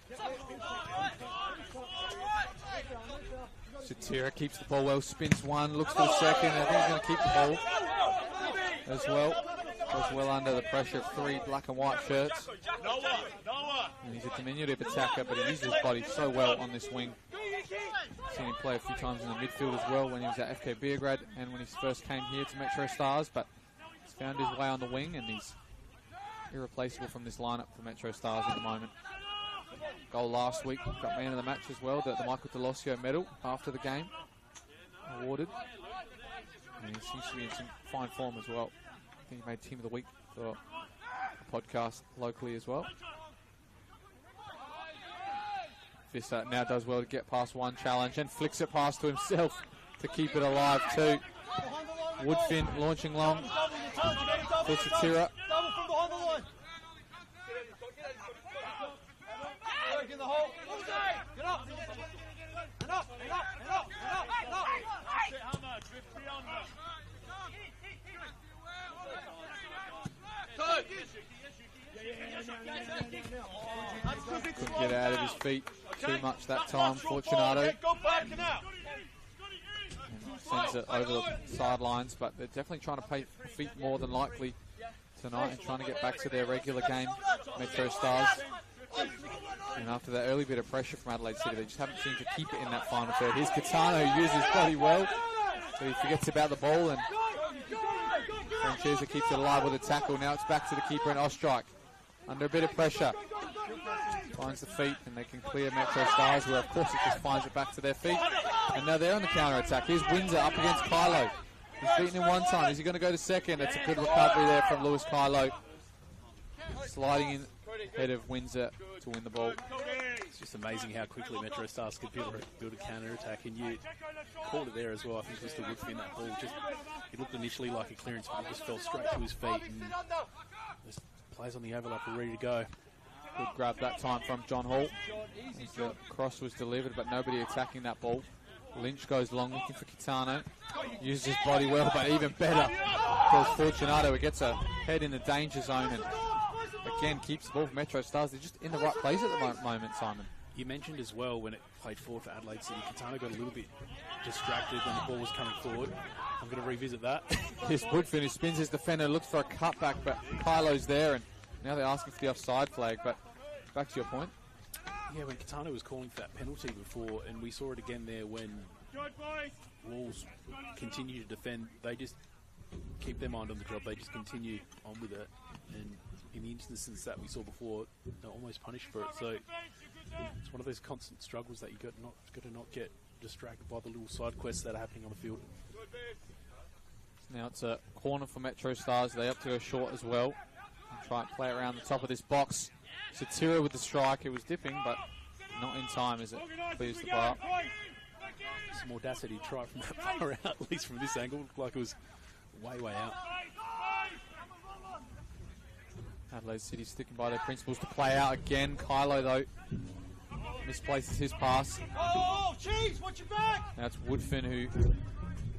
Satira keeps the ball well, spins one, looks for the second, and I think he's going to keep the ball as well. Goes well under the pressure of three black and white shirts. And he's a diminutive attacker, but he uses his body so well on this wing. Seen him play a few times in the midfield as well when he was at FK Beograd and when he first came here to MetroStars, but he's found his way on the wing and he's irreplaceable from this lineup for MetroStars at the moment. Goal last week, got man of the match as well, the Michael Delosio medal after the game awarded. And he seems to be in some fine form as well. I think he made Team of the Week for a podcast locally as well. Visser now does well to get past one challenge and flicks it past to himself to keep it alive too. Woodfin launching long. for Satira. Double from behind the line. Work in the hole. Get up. And up. Couldn't get out of his feet too much that time, Fortunato. Sends it over the sidelines, but they're definitely trying to pay feet more than likely tonight and trying to get back to their regular game, MetroStars. And after that early bit of pressure from Adelaide City, they just haven't seemed to keep it in that final third. Here's Catano, who uses his body well, but he forgets about the ball, and Francesa keeps it alive with a tackle. Now it's back to the keeper and Ostrike. Under a bit of pressure. Finds the feet, and they can clear MetroStars, where of course it just finds it back to their feet. And now they're on the counter-attack. Here's Windsor up against Kylo. He's beaten him one time. Is he going to go to second? That's a good recovery there from Lewis Kylo. Sliding in ahead of Windsor to win the ball. It's just amazing how quickly MetroStars could build a counter-attack, and you called it there as well. I think it was the Woodfin, that ball. It looked initially like a clearance, but it just fell straight to his feet, and there's players on the overlap are ready to go. Good grab that time from John Hall. As the cross was delivered, but nobody attacking that ball. Lynch goes long looking for Kitano. Uses his body well, but even better because Fortunato gets a head in the danger zone and again keeps the ball for MetroStars. They're just in the right place at the moment, Simon. You mentioned as well when it played forward for Adelaide City, Kitano got a little bit distracted when the ball was coming forward. I'm going to revisit that. Here's Woodfin, who spins his defender, looks for a cutback, but Kylo's there, and now they're asking for the offside flag. But back to your point. Yeah, when Kitano was calling for that penalty before, and we saw it again there when Wolves continue to defend, they just keep their mind on the job. They just continue on with it. And in the instances that we saw before, they're almost punished for it. So it's one of those constant struggles that you got to not get distracted by the little side quests that are happening on the field. Now it's a corner for MetroStars. They have to go short as well. And try and play around the top of this box. Satira with the strike. It was dipping, but not in time as it clears the bar. Some audacity to try from that far out, at least from this angle. Looked like it was way out. Adelaide City sticking by their principles to play out again. Kylo, though, misplaces his pass. Oh, cheese, watch your back! Now it's Woodfin who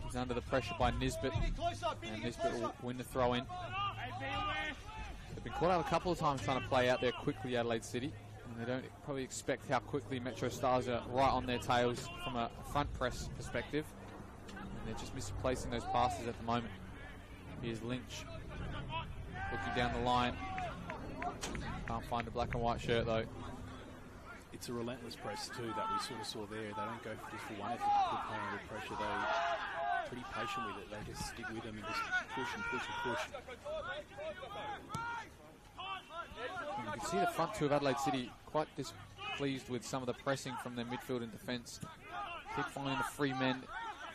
is under the pressure by Nisbet. And Nisbet will win the throw in. They've been caught out a couple of times trying to play out there quickly, Adelaide City. And they don't probably expect how quickly MetroStars are right on their tails from a front press perspective. And they're just misplacing those passes at the moment. Here's Lynch looking down the line. Can't find a black and white shirt though. It's a relentless press too that we sort of saw there. They don't go for just for one effort to play under pressure. They're pretty patient with it. They just stick with them and just push and push and push. And you can see the front two of Adelaide City quite displeased with some of the pressing from their midfield and defence. Keep finding the free men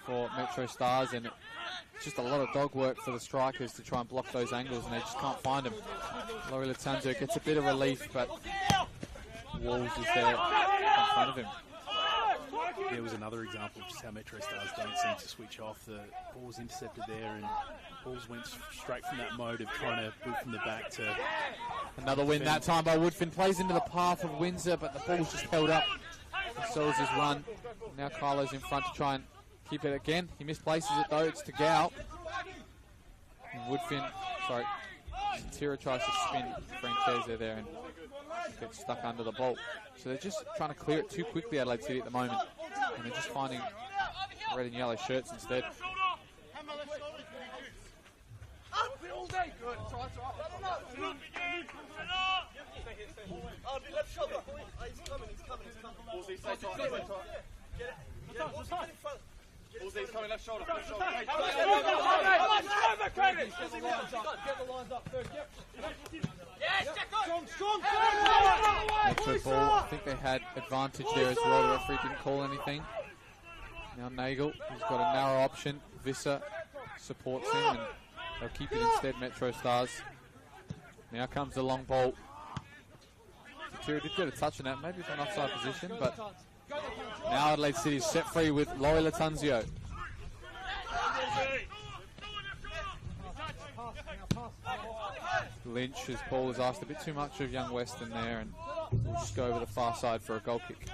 for MetroStars, and it's just a lot of dog work for the strikers to try and block those angles, and they just can't find them. Laurie Latanzo gets a bit of relief, but Walls is there in front of him. There was another example of just how MetroStars don't seem to switch off. The ball was intercepted there, and balls went straight from that mode of trying to build from the back to... Another win that time by Woodfin. Plays into the path of Windsor, but the ball's just held up. And so is his run. Now Kylo's in front to try and keep it again. He misplaces it though. It's to Gal. And Woodfin, sorry, Satira tries to spin Francesa there and gets stuck under the bolt. So they're just trying to clear it too quickly, Adelaide City, at the moment. And they're just finding red and yellow shirts instead. He's coming left shoulder. Get the lines up first. Strong. Metro ball. I think they had advantage there as well. The referee didn't call anything. Now Nagel, he's got a narrow option. Visser supports him, and they'll keep it instead, MetroStars. Now comes the long ball. Satira did get a touch on that, maybe from an offside position, but now Adelaide City is set free with Laurie Latanzio. Lynch, his ball has asked a bit too much of young Weston there, and we'll just go over the far side for a goal kick.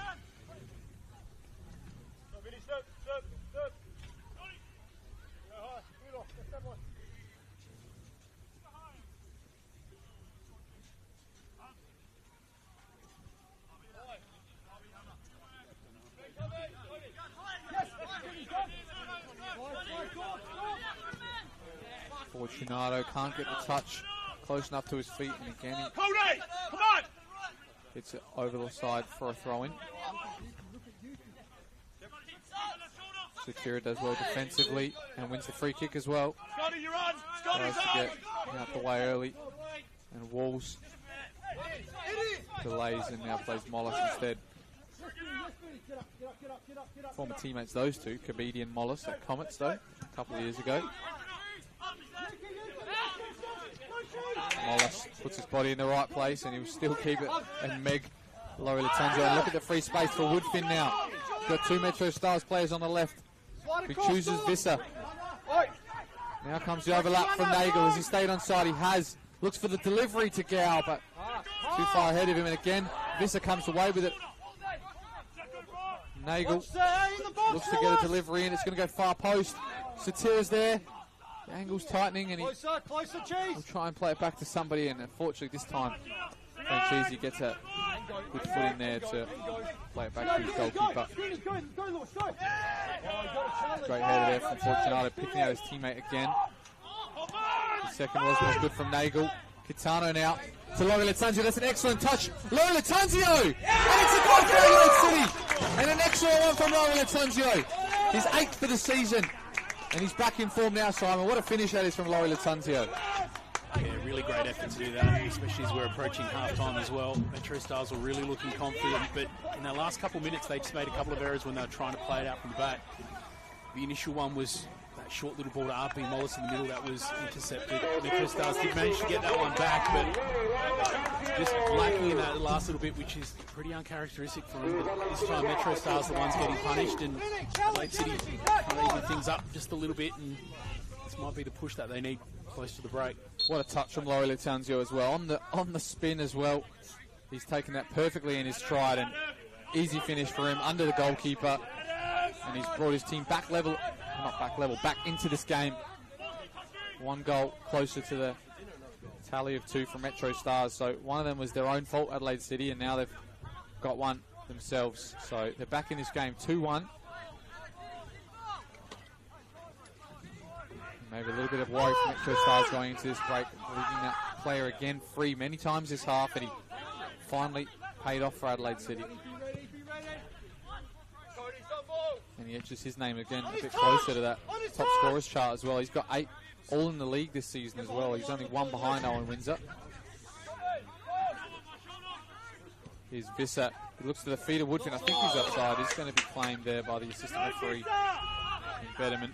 Fortunato can't get the touch close enough to his feet, and again he hits it over the side for a throw-in. Satira does well defensively and wins the free kick as well. Tries to get out the way early, and Walls delays and now plays Mollis instead. Former teammates, those two, Kabidi and Mollis at Comets though, a couple of years ago. Mollis puts his body in the right place and he'll still keep it, and Meg Laurie Latanzio. And look at the free space for Woodfin now. Got two MetroStars players on the left. He chooses Visser. Now comes the overlap from Nagel. Has he stayed on side? He has. Looks for the delivery to Gow, but too far ahead of him, and again Visser comes away with it. Nagel looks to get a delivery in. It's going to go far post. Satira's there. The angle's tightening, and he'll try and play it back to somebody, and unfortunately this time Franchisi gets a good foot in there to play it back to his goalkeeper. Great header there from Fortunato, picking out his teammate again. The second was good from Nagel. Kitano now to Laurie Latanzio. That's an excellent touch. Laurie Latanzio! And it's a goal for Adelaide City! And an excellent one from Laurie Latanzio. His 8th for the season. And he's back in form now, Simon. What a finish that is from Laurie Latanzio. Yeah, really great effort to do that, especially as we're approaching half-time as well. MetroStars were really looking confident, but in their last couple of minutes, they just made a couple of errors when they were trying to play it out from the back. The initial one was that short little ball to RP Mollis in the middle that was intercepted. MetroStars did manage to get that one back, but just lacking in that last little bit, which is pretty uncharacteristic for them. But this time, MetroStars are the ones getting punished, and Adelaide City kind of even things up just a little bit, and this might be the push that they need close to the break. What a touch from Laurie Latanzio as well. On the spin as well. He's taken that perfectly in his stride, and easy finish for him under the goalkeeper. And he's brought his team back into this game. One goal closer to the tally of 2 from MetroStars. So one of them was their own fault, Adelaide City, and now they've got one themselves. So they're back in this game 2-1. Maybe a little bit of worry for MetroStars going into this break, leaving that player again free many times this half, and he finally paid off for Adelaide City. And he etches his name again a bit closer to that top scorers chart as well. He's got 8 all in the league this season as well. He's only 1 behind Owen Windsor. Here's Visser. He looks to the feet of Woodfin. I think he's offside. He's going to be claimed there by the assistant referee in Betterman.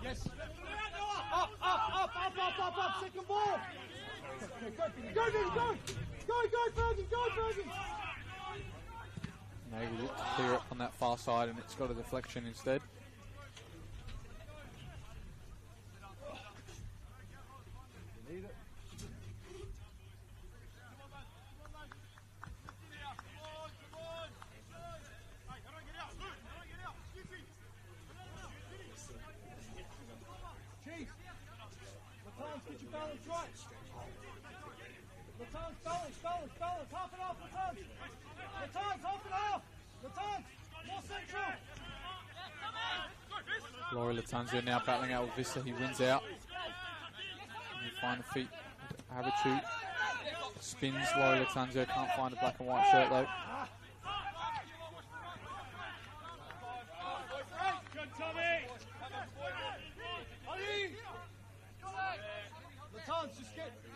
Yes. Up, second ball. Go, Fergie. Maybe look to clear up on that far side, and it's got a deflection instead. Get your balance right. Latanz, balance. Half and half, Latanz. Latanz, half and half. Latanz, more central. Laurie Latanzio now battling out with Visser. He wins out. And you find the feet. Habitu spins. Laurie Latanzio can't find a black and white shirt though.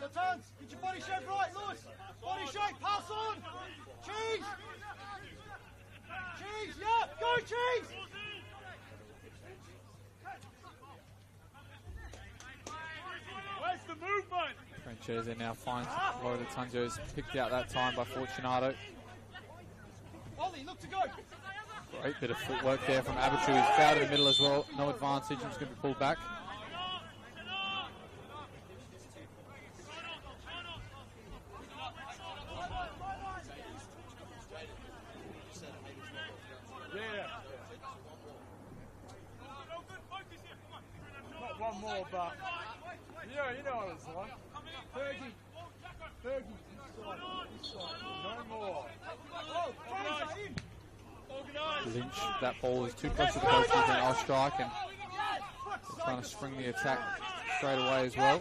Latanz, get your body shape right, Lewis. Body shape, pass on. Cheese, yeah, go Cheese. Sanchez there now finds Laura Latanzio is picked out that time by Fortunato. Ollie, look to go. Great bit of footwork there from Abichu. He's fouled in the middle as well. No advantage. He's going to be pulled back. Not one more, but you know what it's like. Fergie, this side. No more. Lynch, that ball is too close to the goalkeeper, and I'll strike, and trying to spring the attack straight away as well.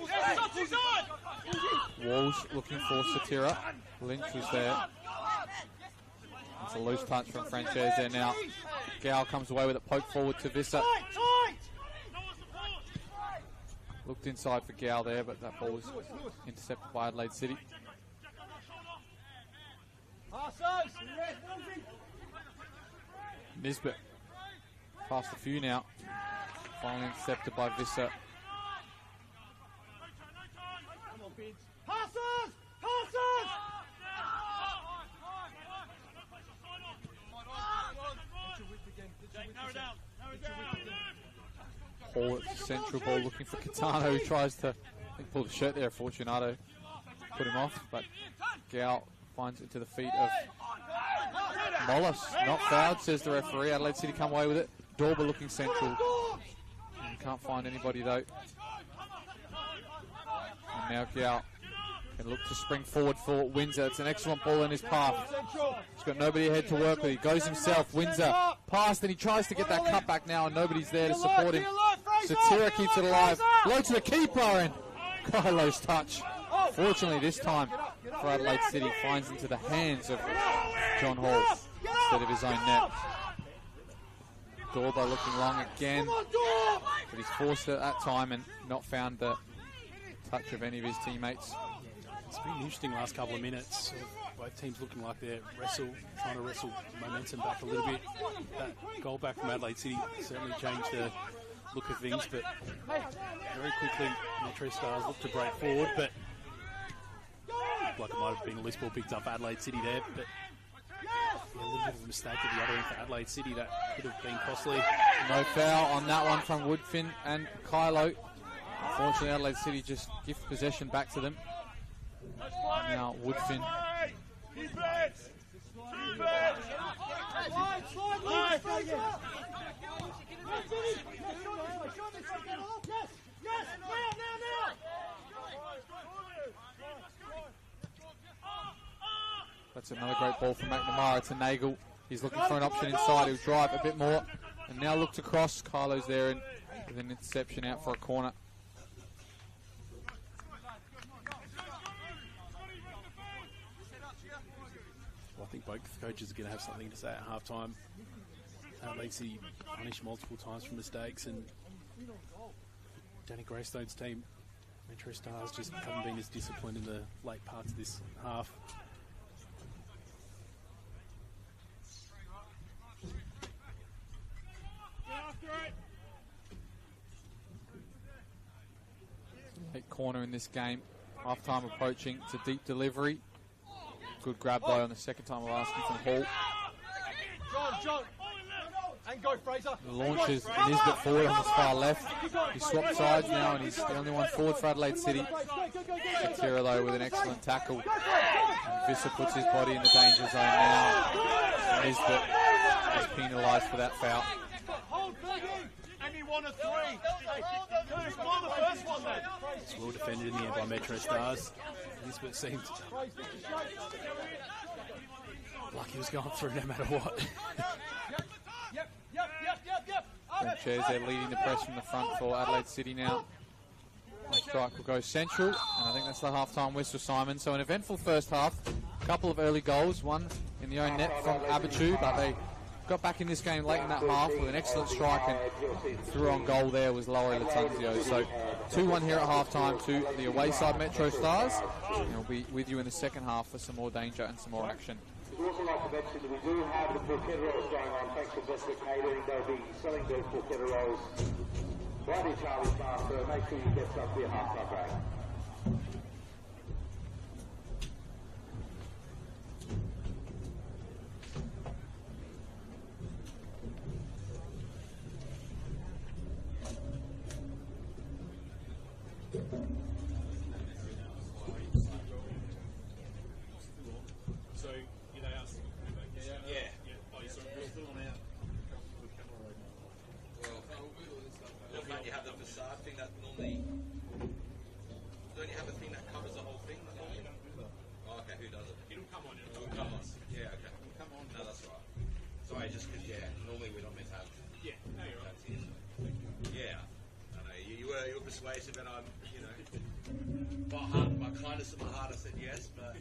Walls looking for Satira. Lynch was there. It's a loose touch from Sanchez there now. Gal comes away with it, poke forward to Visser. Looked inside for Gal there, but that ball was intercepted by Adelaide City. Nisbet past a few now. Finally intercepted by Visser. Hall at central ball looking for Catano, who tries to, I think, pull the shirt there. Fortunato put him off, but Gal finds it to the feet of Mollis. Not fouled, says the referee. Adelaide City come away with it. Dorber looking central. And can't find anybody though. And now Gal can look to spring forward for Windsor. It's an excellent ball in his path. He's got nobody ahead to work with. He goes himself. Windsor past, and he tries to get that cut back now, and nobody's there to support him. Satira keeps it alive. Low to the keeper, and Kylo's touch. Fortunately, this time for Adelaide City, finds into the hands of John Hall instead of his own net. Dorber looking long again, but he's forced it at that time and not found the touch of any of his teammates. It's been interesting last couple of minutes. Both teams looking like they're trying to wrestle momentum back a little bit. That goal back from Adelaide City certainly changed the look of things, but very quickly MetroStars looked to break forward, but like it might have been a loose ball picked up for Adelaide City there, but a little bit of a mistake at the other end for Adelaide City that could have been costly. No foul on that one from Woodfin and Kylo. Unfortunately, Adelaide City just gift possession back to them. Now Woodfin. That's another great ball from McNamara to Nagel. He's looking for an option inside. He'll drive a bit more. And now look to cross. Kylo's there and with an interception out for a corner. Well, I think both coaches are going to have something to say at halftime. Adelaide City punished multiple times for mistakes, and Danny Greystone's team, MetroStars, just haven't been as disciplined in the late parts of this half. Late corner in this game. Half time approaching. It's a deep delivery. Good grab though on the second time of asking from Hall. John. And go, Fraser. The launches Nisbet forward on his far left. He swapped sides now and he's the only one forward for Adelaide City. Satira though with an excellent tackle. And Visser puts his body in the danger zone now. Nisbet is penalised for that foul. And he won a three. Score the first one then. It's well defended in the end by MetroStars. Nisbet seemed like he was going through no matter what. Sanchez there leading the press from the front for Adelaide City now. The strike will go central, and I think that's the half-time whistle, Simon. So an eventful first half. A couple of early goals, one in the own net from Abichu, but they got back in this game late in that half with an excellent strike, and through on goal there was Laura Latanzio. So 2-1 here at half-time to the away side MetroStars, and we'll be with you in the second half for some more danger and some more action. We'd also like to mention that we do have the porchetta rolls going on. Thanks to Jessica Catering. They'll be selling those porchetta rolls right in Charlie's Farm, so make sure you get some for your half-time break. You have the facade thing that normally... Don't you have a thing that covers the whole thing? Oh, okay, who does it? It'll come on. It'll come on. Yeah, okay. It'll come on. No, that's right. Sorry, just because, normally we're not meant to have... Yeah, no, you're right. Yeah, I know. You were persuasive and I'm, my kindness of my heart I said yes, but...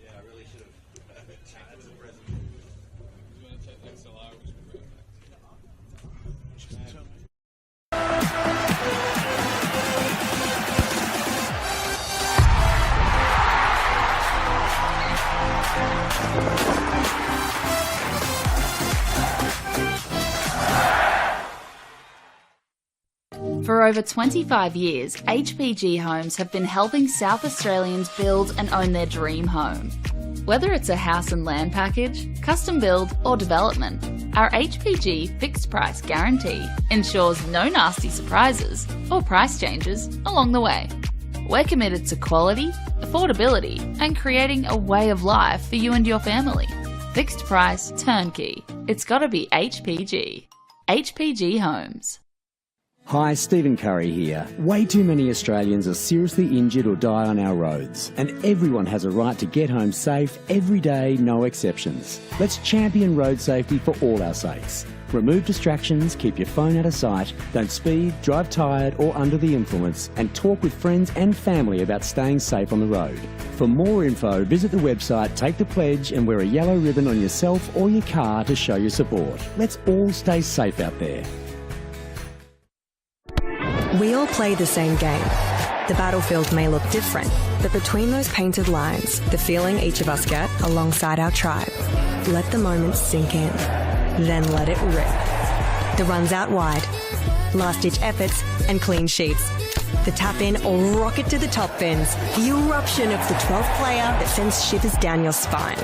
Yeah, I really should have taken the present. You want to take the XLR, which would be perfect. For over 25 years, HPG Homes have been helping South Australians build and own their dream home. Whether it's a house and land package, custom build or development, our HPG fixed price guarantee ensures no nasty surprises or price changes along the way. We're committed to quality, affordability and creating a way of life for you and your family. Fixed price, turnkey. It's gotta be HPG. HPG Homes. Hi, Stephen Curry here. Way too many Australians are seriously injured or die on our roads, and everyone has a right to get home safe every day, no exceptions. Let's champion road safety for all our sakes. Remove distractions, keep your phone out of sight, don't speed, drive tired or under the influence, and talk with friends and family about staying safe on the road. For more info, visit the website, take the pledge and wear a yellow ribbon on yourself or your car to show your support. Let's all stay safe out there. We all play the same game. The battlefield may look different, but between those painted lines, the feeling each of us get alongside our tribe. Let the moment sink in, then let it rip. The runs out wide, last-ditch efforts and clean sheets. The tap-in or rocket to the top bins. The eruption of the 12th player that sends shivers down your spine.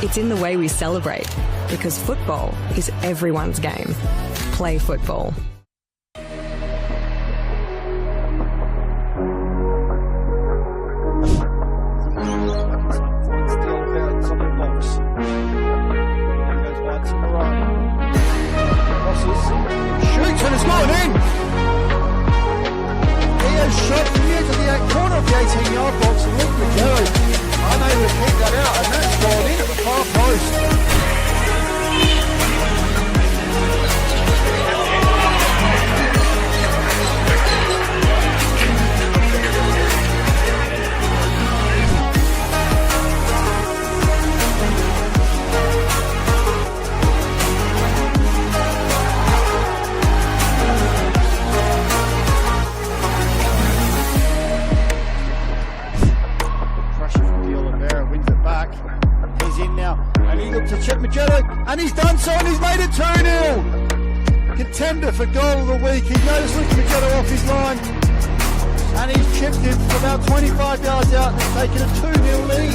It's in the way we celebrate, because football is everyone's game. Play football. And he's done so, and he's made it 2-0. Contender for goal of the week. He knows lifting Magello off his line, and he's chipped him from about 25 yards out and taken a 2-0 lead.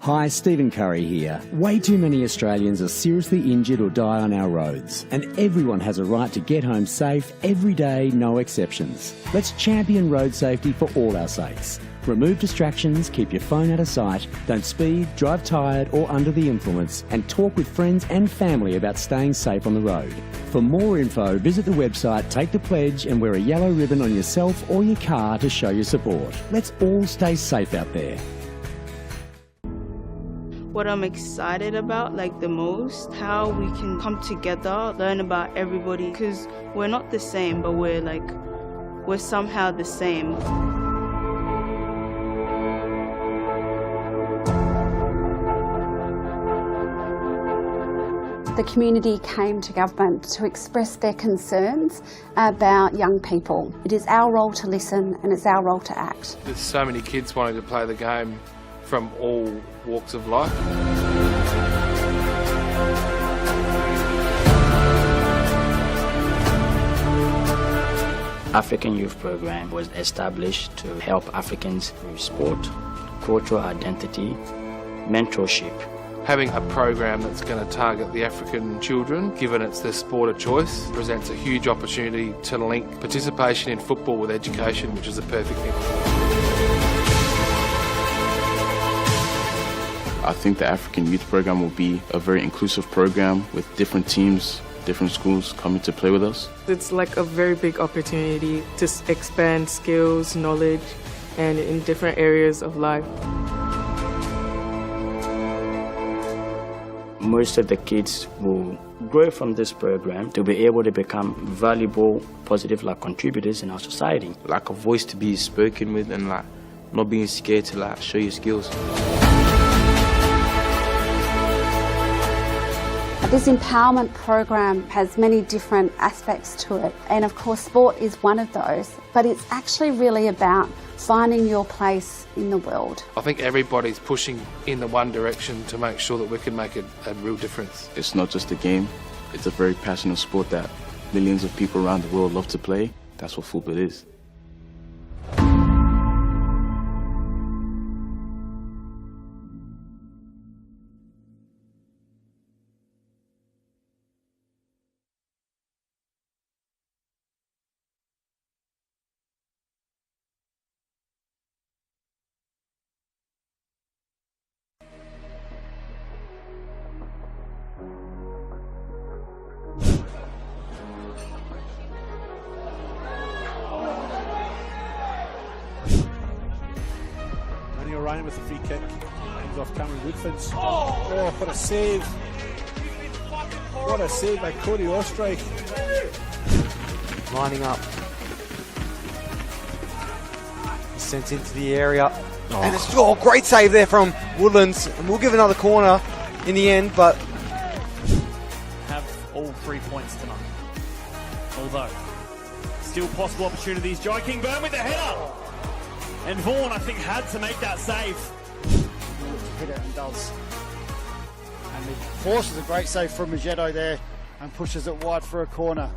Hi, Stephen Curry here. Way too many Australians are seriously injured or die on our roads, and everyone has a right to get home safe every day, no exceptions. Let's champion road safety for all our sakes. Remove distractions, keep your phone out of sight, don't speed, drive tired or under the influence, and talk with friends and family about staying safe on the road. For more info, visit the website, take the pledge and wear a yellow ribbon on yourself or your car to show your support. Let's all stay safe out there. What I'm excited about, the most, how we can come together, learn about everybody, because we're not the same, but we're somehow the same. The community came to government to express their concerns about young people. It is our role to listen and it's our role to act. There's so many kids wanting to play the game from all walks of life. African Youth Program was established to help Africans with sport, cultural identity, mentorship. Having a program that's going to target the African children, given it's their sport of choice, presents a huge opportunity to link participation in football with education, which is the perfect thing. I think the African Youth Program will be a very inclusive program with different teams, different schools coming to play with us. It's like a very big opportunity to expand skills, knowledge, and in different areas of life. Most of the kids will grow from this program to be able to become valuable, positive contributors in our society. Like a voice to be spoken with and not being scared to show your skills. This empowerment program has many different aspects to it, and of course sport is one of those, but it's actually really about finding your place in the world. I think everybody's pushing in the one direction to make sure that we can make a real difference. It's not just a game, it's a very passionate sport that millions of people around the world love to play. That's what football is. Ryan with the free kick. Comes off Cameron Woodford's. Oh, what a save. What a save by Cody Ostrike. Lining up. He's sent into the area. And it's great save there from Woodlands. And we'll give another corner in the end, but have all 3 points tonight. Although, still possible opportunities. Jai King-Byrne with the header. And Vaughan, I think, had to make that save. Hit it and does. And he forces a great save from Magetto there and pushes it wide for a corner.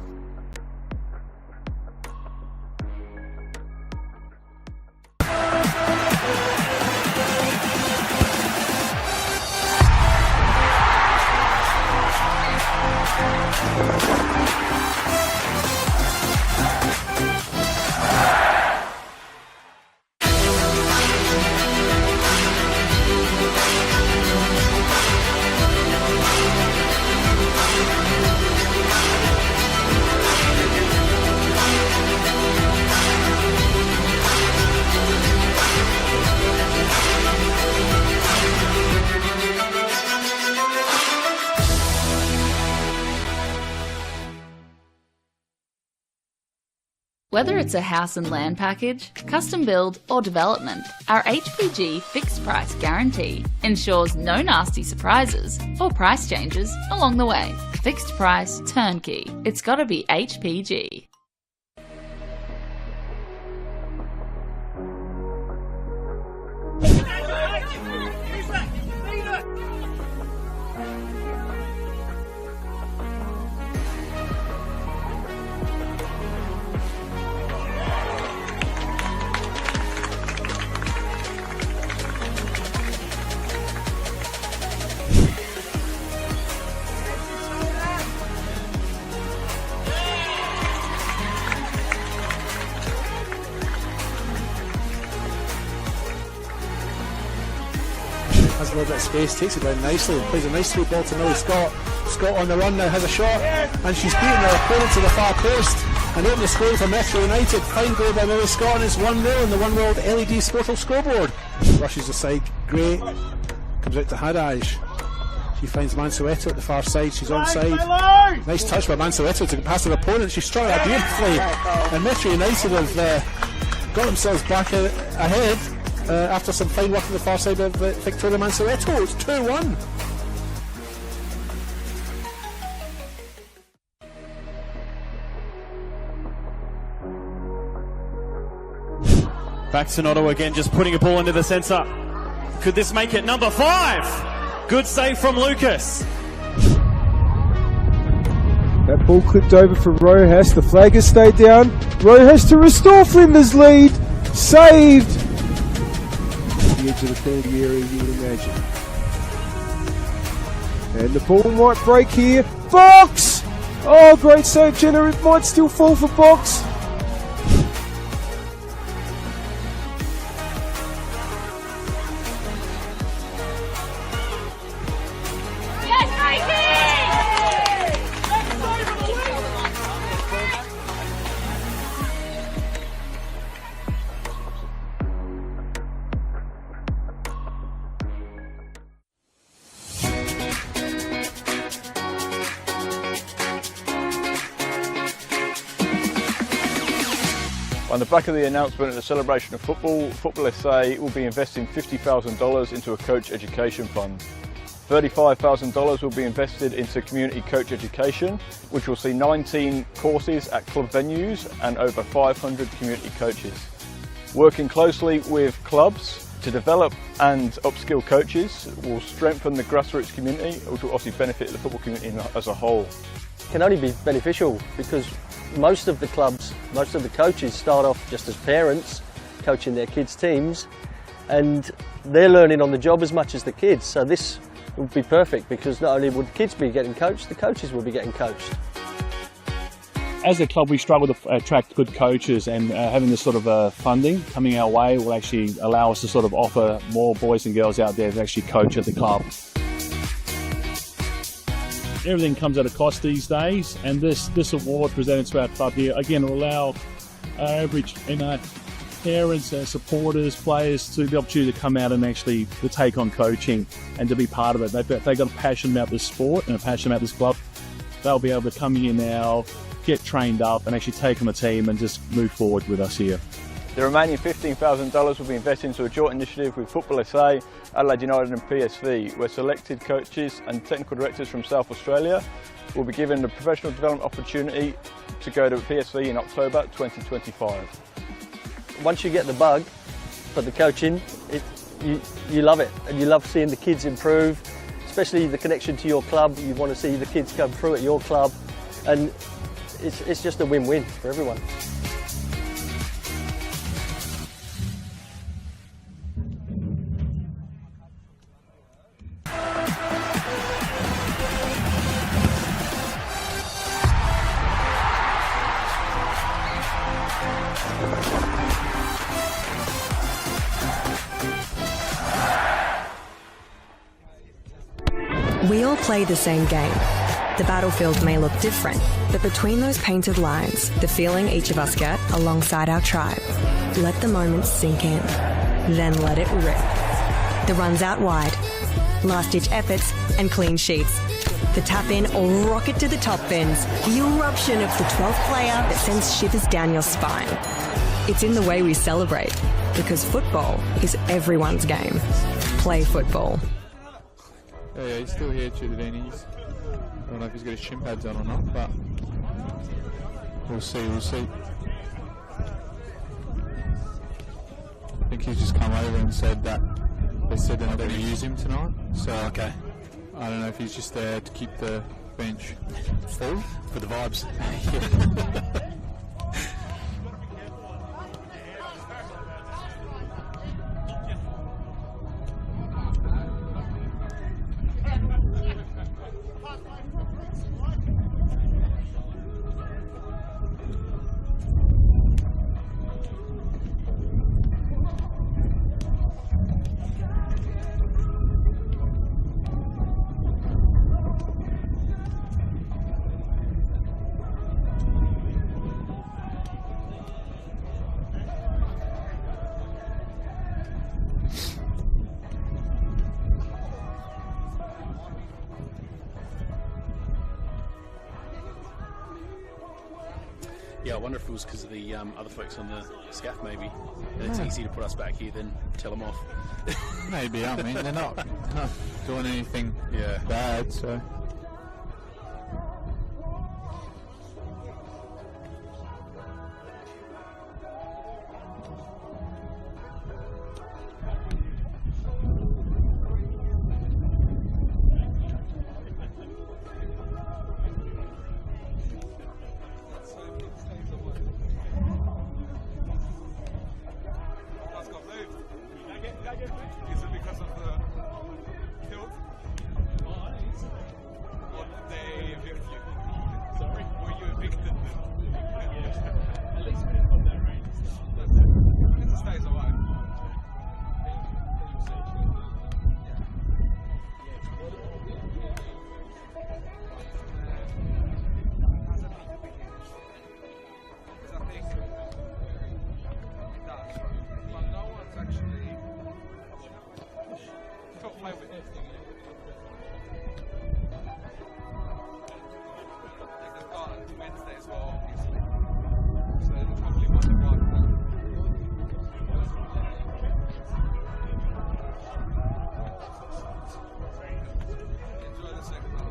Whether it's a house and land package, custom build or development, our HPG fixed price guarantee ensures no nasty surprises or price changes along the way. Fixed price turnkey. It's gotta be HPG. Has a little bit of space, takes it down nicely, and plays a nice through ball to Millie Scott. Scott on the run now has a shot, and she's beaten her opponent to the far post and opened the scoring for Metro United. Fine goal by Millie Scott, and it's 1-0 on the One World LED Sportal scoreboard. Rushes aside, great. Comes out to Hadaj. She finds Mansueto at the far side. She's onside. Nice touch by Mansueto to pass her opponent. She struck that beautifully, and Metro United have got themselves back ahead. After some fine work on the far side of Victoria Mansueto. It's 2-1. Back to Noto again, just putting a ball into the centre. Could this make it? Number 5. Good save from Lucas. That ball clipped over for Rojas. The flag has stayed down. Rojas to restore Flinders' lead. Saved. The edge of the penalty area, you would imagine. And the ball might break here. Box! Oh, great save, Jenner. It might still fall for Box. On the back of the announcement of the celebration of football, FootballSA will be investing $50,000 into a coach education fund. $35,000 will be invested into community coach education, which will see 19 courses at club venues and over 500 community coaches. Working closely with clubs to develop and upskill coaches will strengthen the grassroots community, which will obviously benefit the football community as a whole. It can only be beneficial because most of the clubs, most of the coaches start off just as parents coaching their kids' teams, and they're learning on the job as much as the kids. So this would be perfect because not only would the kids be getting coached, the coaches will be getting coached. As a club, we struggle to attract good coaches, and having this sort of funding coming our way will actually allow us to sort of offer more boys and girls out there to actually coach at the club. Everything comes at a cost these days, and this award presented to our club here again will allow our average parents, supporters, players to the opportunity to come out and actually to take on coaching and to be part of it. They've got a passion about this sport and a passion about this club. They'll be able to come here now, get trained up, and actually take on the team and just move forward with us here. The remaining $15,000 will be invested into a joint initiative with FootballSA, Adelaide United and PSV, where selected coaches and technical directors from South Australia will be given the professional development opportunity to go to PSV in October 2025. Once you get the bug for the coaching, you love it, and you love seeing the kids improve, especially the connection to your club. You want to see the kids come through at your club, and it's just a win-win for everyone. We all play the same game. The battlefield may look different, but between those painted lines, the feeling each of us get alongside our tribe. Let the moment sink in, then let it rip. The runs out wide, last-ditch efforts and clean sheets. The tap-in or rocket to the top bins, the eruption of the 12th player that sends shivers down your spine. It's in the way we celebrate, because football is everyone's game. Play football. Yeah, he's still here, Chudavini. I don't know if he's got his shin pads on or not, but we'll see. I think he's just come over and said that they said they're not going to use him tonight. So okay, I don't know if he's just there to keep the bench full for the vibes. Yeah. Yeah, I wonder if it was because of the other folks on the SCAF maybe. And it's easy to put us back here than tell them off. Maybe, I mean, they're not doing anything bad, so... Wednesday as well, obviously. So they'll probably want to ride on that. Enjoy the second half.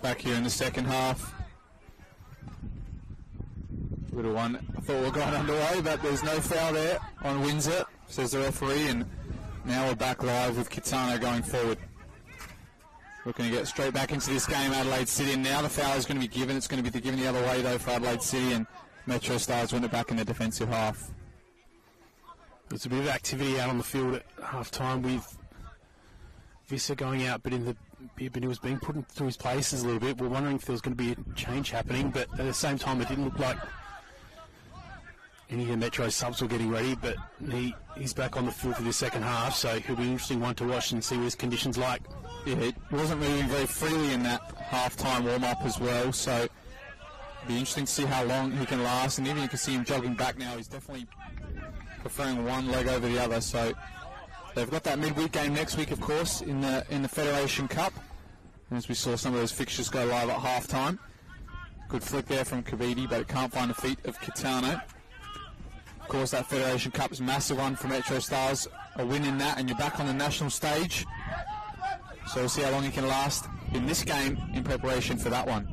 Back here in the second half. Little one, I thought we were going underway, but there's no foul there on Windsor, says the referee, and now we're back live with Kitano going forward. Looking to get straight back into this game, Adelaide City, and now the foul is going to be given. It's going to be given the other way though for Adelaide City, and MetroStars win it back in the defensive half. There's a bit of activity out on the field at half time with Visser going out, but he was being put through his places a little bit. We're wondering if there was going to be a change happening, but at the same time it didn't look like any of the Metro subs were getting ready, but he's back on the field for the second half, so he'll be an interesting one to watch and see what his conditions like. Yeah, it wasn't moving very freely in that half-time warm-up as well, so it'll be interesting to see how long he can last, and even you can see him jogging back now. He's definitely preferring one leg over the other, so they've got that midweek game next week, of course, in the Federation Cup. And as we saw some of those fixtures go live at half-time. Good flick there from Kavidi, but it can't find the feet of Kitano. Of course, that Federation Cup is a massive one for MetroStars. A win in that, and you're back on the national stage. So we'll see how long he can last in this game in preparation for that one.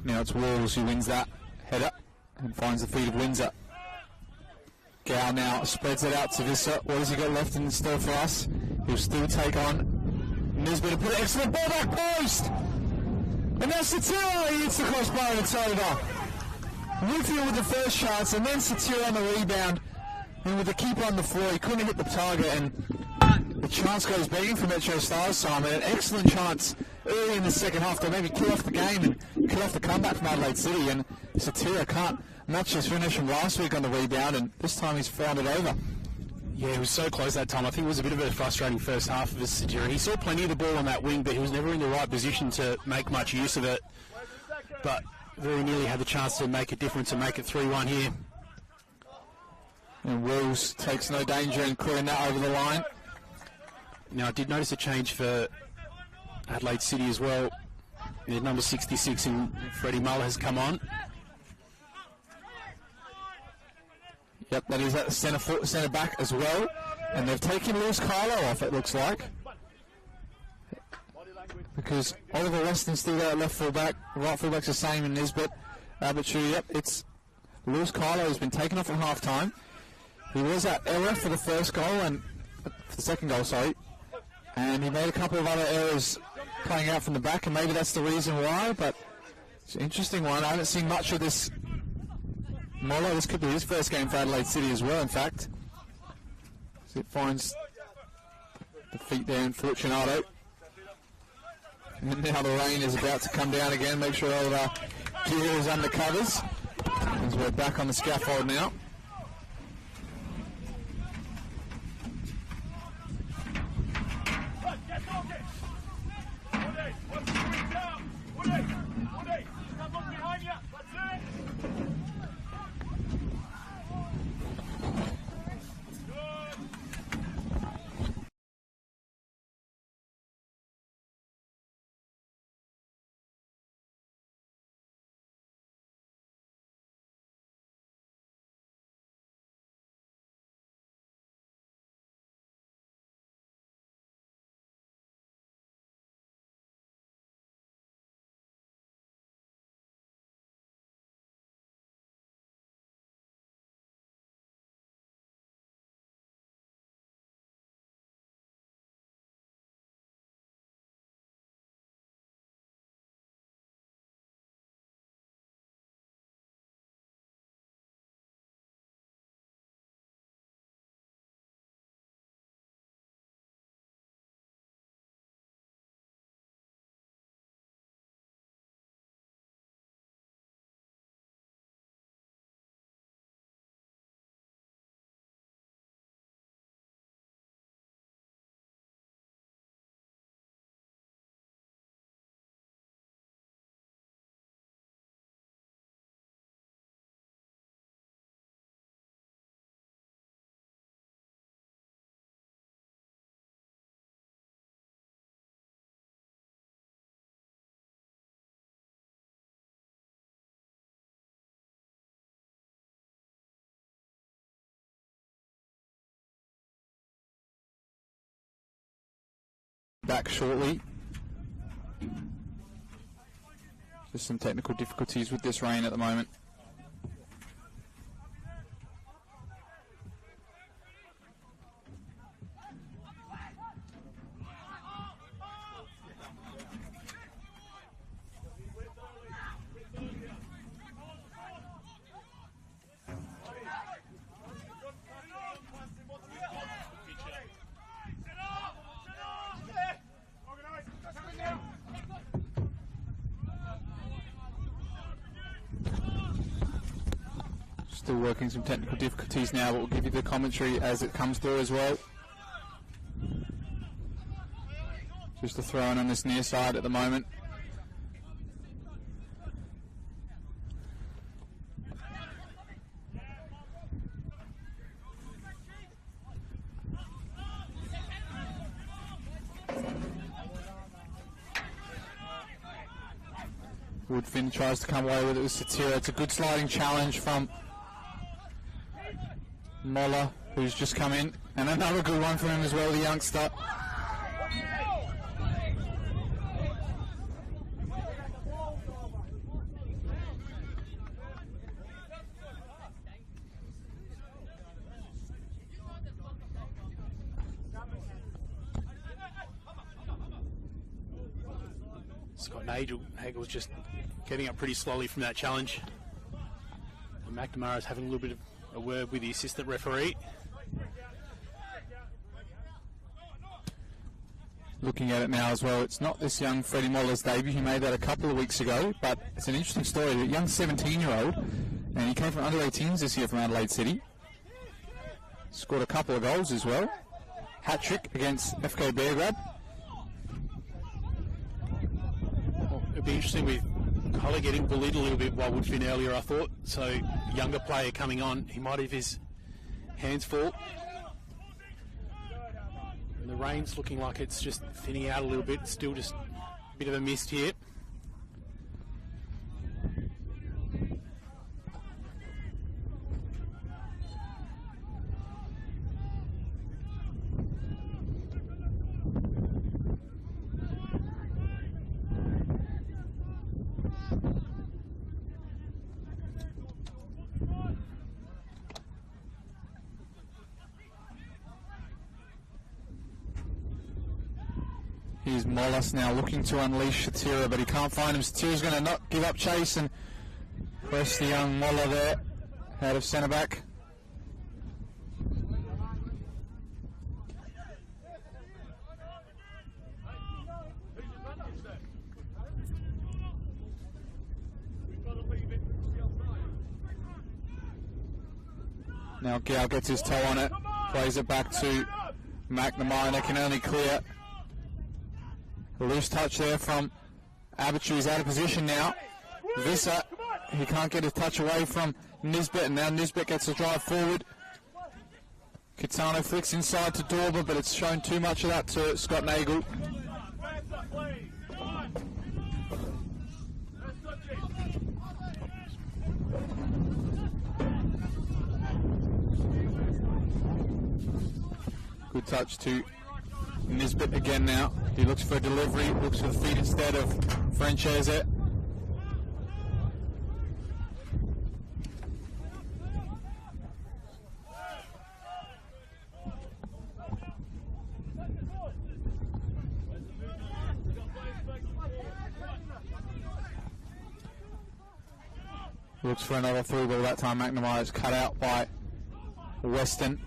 Now it's Walls who wins that header and finds the feet of Windsor. Gow now spreads it out to Visser. What has he got left in store for us? He'll still take on Nisbet to put an excellent ball back post. And that's Satira. He hits the crossbar and it's over. Woodfield with the first chance, and then Satira on the rebound. And with the keeper on the floor, he couldn't hit the target, and the chance goes begging for MetroStars, Simon. An excellent chance early in the second half to maybe kill off the game and kill off the comeback from Adelaide City, and Satira can't Not just finished from last week on the rebound, and this time he's found it over. Yeah, he was so close that time. I think it was a bit of a frustrating first half of his Sajira. He saw plenty of the ball on that wing, but he was never in the right position to make much use of it. But very nearly had the chance to make a difference and make it 3-1 here. And Wills takes no danger in clearing that over the line. Now, I did notice a change for Adelaide City as well. Their number 66 in Freddie Muller has come on. Yep, that is at the centre back as well. And they've taken Lewis Carlo off, it looks like. Because Oliver Weston's still there at left full-back. Right full-back's the same in Nisbet. But sure, yep, it's Lewis Carlo has been taken off at half-time. He was at error for the first goal, and for the second goal, sorry. And he made a couple of other errors playing out from the back, and maybe that's the reason why, but it's an interesting one. I haven't seen much of this Molo. This could be his first game for Adelaide City as well, in fact. So it finds the feet there in Fortunato. And now the rain is about to come down again. Make sure all the gear is under covers, as we're back on the scaffold now. Back shortly. Just some technical difficulties with this rain at the moment. Still working some technical difficulties now, but we'll give you the commentary as it comes through as well. Just a throw in on this near side at the moment. Woodfin tries to come away with it with Satira. It's a good sliding challenge from Moller, who's just come in, and another good one for him as well, the youngster. Scott Nagel's just getting up pretty slowly from that challenge. And McNamara's having a little bit of a word with the assistant referee. Looking at it now as well, it's not this young Freddie Moller's debut. He made that a couple of weeks ago, but it's an interesting story. A young 17-year-old And he came from under 18s this year from Adelaide City. Scored a couple of goals as well. Hat-trick against FK Beargrab. Well, it'd be interesting with Collar getting bullied a little bit by Woodfin earlier, I thought. So, younger player coming on, he might have his hands full. And the rain's looking like it's just thinning out a little bit. Still just a bit of a mist here. Here's Mollis now looking to unleash Shatira, but he can't find him. Shatira's going to not give up chase and press the young Molla there out of centre back. Now Gow gets his toe on it, plays it back to McNamara, and they can only clear. A loose touch there from Abichu. He's out of position now. Visser, he can't get his touch away from Nisbet, and now Nisbet gets a drive forward. Kitano flicks inside to Dorber, but it's shown too much of that to Scott Nagel. Good touch to Nisbet again now. He looks for a delivery, looks for the feed instead of Francese. Looks for another through ball. That time McNamara is cut out by Weston.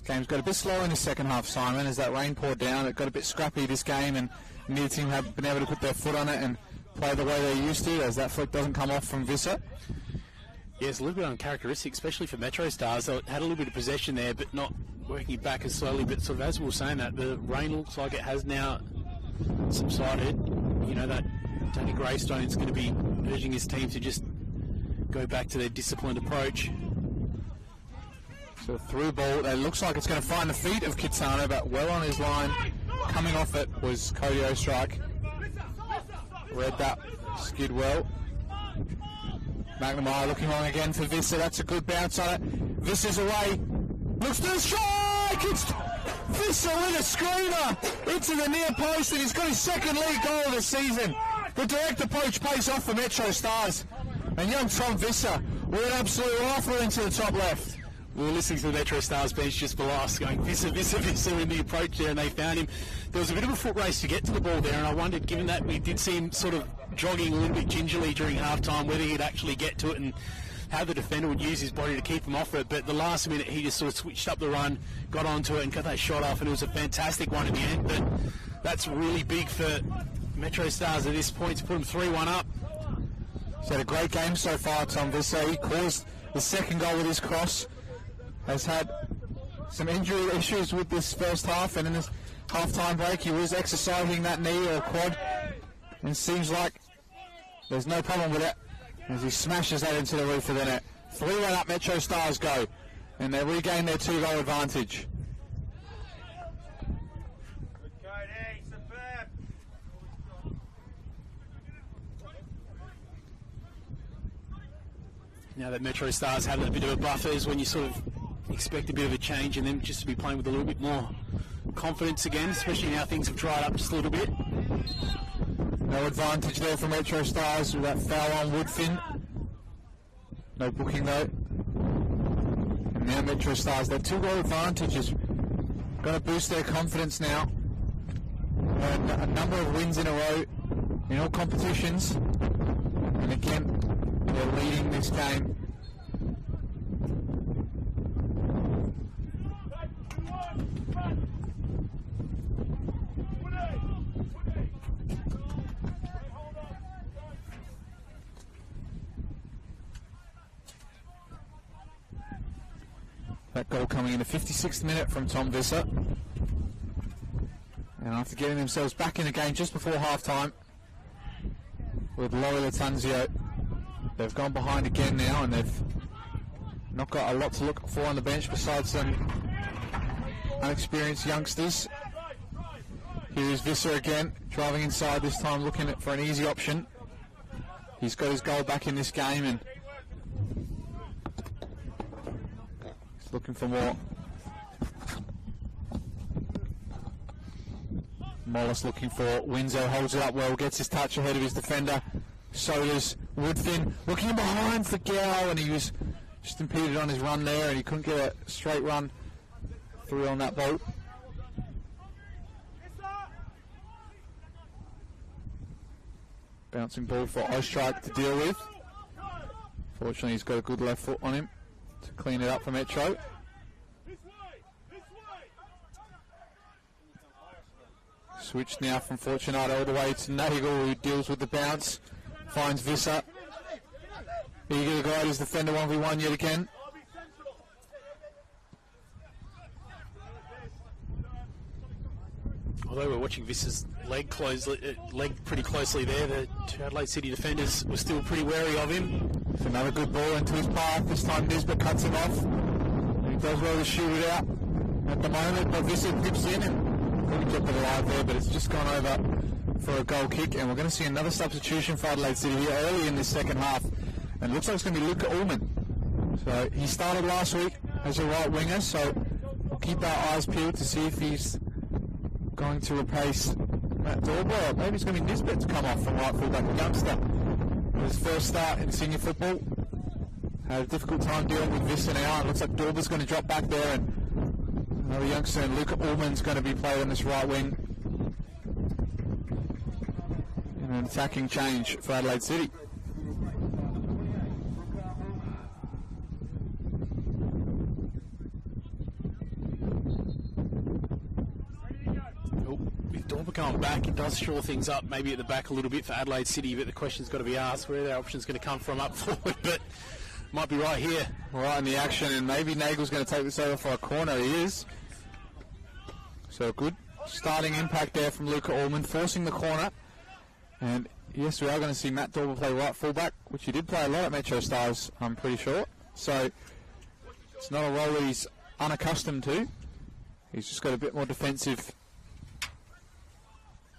Game's got a bit slower in the second half, Simon, as that rain poured down. It got a bit scrappy this game, and neither team have been able to put their foot on it and play the way they used to, as that flick doesn't come off from Visser. Yeah, it's a little bit uncharacteristic, especially for MetroStars. They had a little bit of possession there, but not working it back as slowly. But sort of as we were saying that, the rain looks like it has now subsided. You know, that Tony Greystone is going to be urging his team to just go back to their disciplined approach. So a through ball, it looks like it's going to find the feet of Kitano, but well on his line. Coming off it was Cody Ostrike. Read that skid well. McNamara looking long again for Visser. That's a good bounce on it. Visser's away. Looks to the strike! It's Visser with a screamer into the near post, and he's got his second league goal of the season. The direct approach pays off for MetroStars. And young Tom Visser with an absolute rifle into the top left. We were listening to the MetroStars bench just below us going Visser in the approach there, and they found him. There was a bit of a foot race to get to the ball there, and I wondered, given that we did see him sort of jogging a little bit gingerly during half-time, whether he'd actually get to it and how the defender would use his body to keep him off it. But the last minute, he just sort of switched up the run, got onto it and got that shot off, and it was a fantastic one in the end. But that's really big for MetroStars at this point to put them 3-1 up. He's had a great game so far, Tom Visser. He caused the second goal with his cross. Has had some injury issues with this first half, and in this half-time break he was exercising that knee or quad, and seems like there's no problem with it as he smashes that into the roof of the net. 3-1 up, MetroStars go, and they regain their 2-goal advantage. Now that MetroStars had a bit of a buffer is when you sort of expect a bit of a change and them just to be playing with a little bit more confidence again, especially now things have dried up just a little bit. No advantage there for MetroStars with that foul on Woodfin. No booking though. And now MetroStars, their 2-goal advantage is going to boost their confidence now. And a number of wins in a row in all competitions. And again, they're leading this game. That goal coming in the 56th minute from Tom Visser. And after getting themselves back in the game just before half-time with Laurie Latanzio, they've gone behind again now, and they've not got a lot to look for on the bench besides some unexperienced youngsters. Here is Visser again, driving inside, this time looking for an easy option. He's got his goal back in this game, and he's looking for more. Mollis looking for Windsor, holds it up well, gets his touch ahead of his defender. So does Woodfin, looking behind for Gow, and he was just impeded on his run there, and he couldn't get a straight run through on that boat. Bouncing ball for Ostrike to deal with. Fortunately, he's got a good left foot on him to clean it up for Metro. Switch now from Fortunato all the way to Nagel, who deals with the bounce. Finds Visser. Eager to guide his defender 1v1 yet again. Although we're watching Visser's leg pretty closely there, the two Adelaide City defenders were still pretty wary of him. It's another good ball into his path. This time Nisbet cuts him off. He does well to shoot it out at the moment, but Visser dips in and couldn't keep it alive there, but it's just gone over for a goal kick, and we're going to see another substitution for Adelaide City here early in this second half, and it looks like it's going to be Luca Ullman. So he started last week as a right winger, so we'll keep our eyes peeled to see if he's going to replace Matt Dorber, or maybe it's going to be Nisbet to come off from right fullback, a youngster. His first start in senior football, had a difficult time dealing with Visser now. It looks like Dorber's going to drop back there, and another youngster, and Luca Ullman's going to be played on this right wing. And an attacking change for Adelaide City. With Dorber going back, it does shore things up maybe at the back a little bit for Adelaide City, but the question's got to be asked where their option's going to come from up forward, but might be right here. Right in the action, and maybe Nagel's going to take this over for a corner. He is. So good starting impact there from Luca Ullman, forcing the corner. And yes, we are going to see Matt Dorber play right fullback, which he did play a lot at MetroStars, I'm pretty sure. So it's not a role that he's unaccustomed to. He's just got a bit more defensive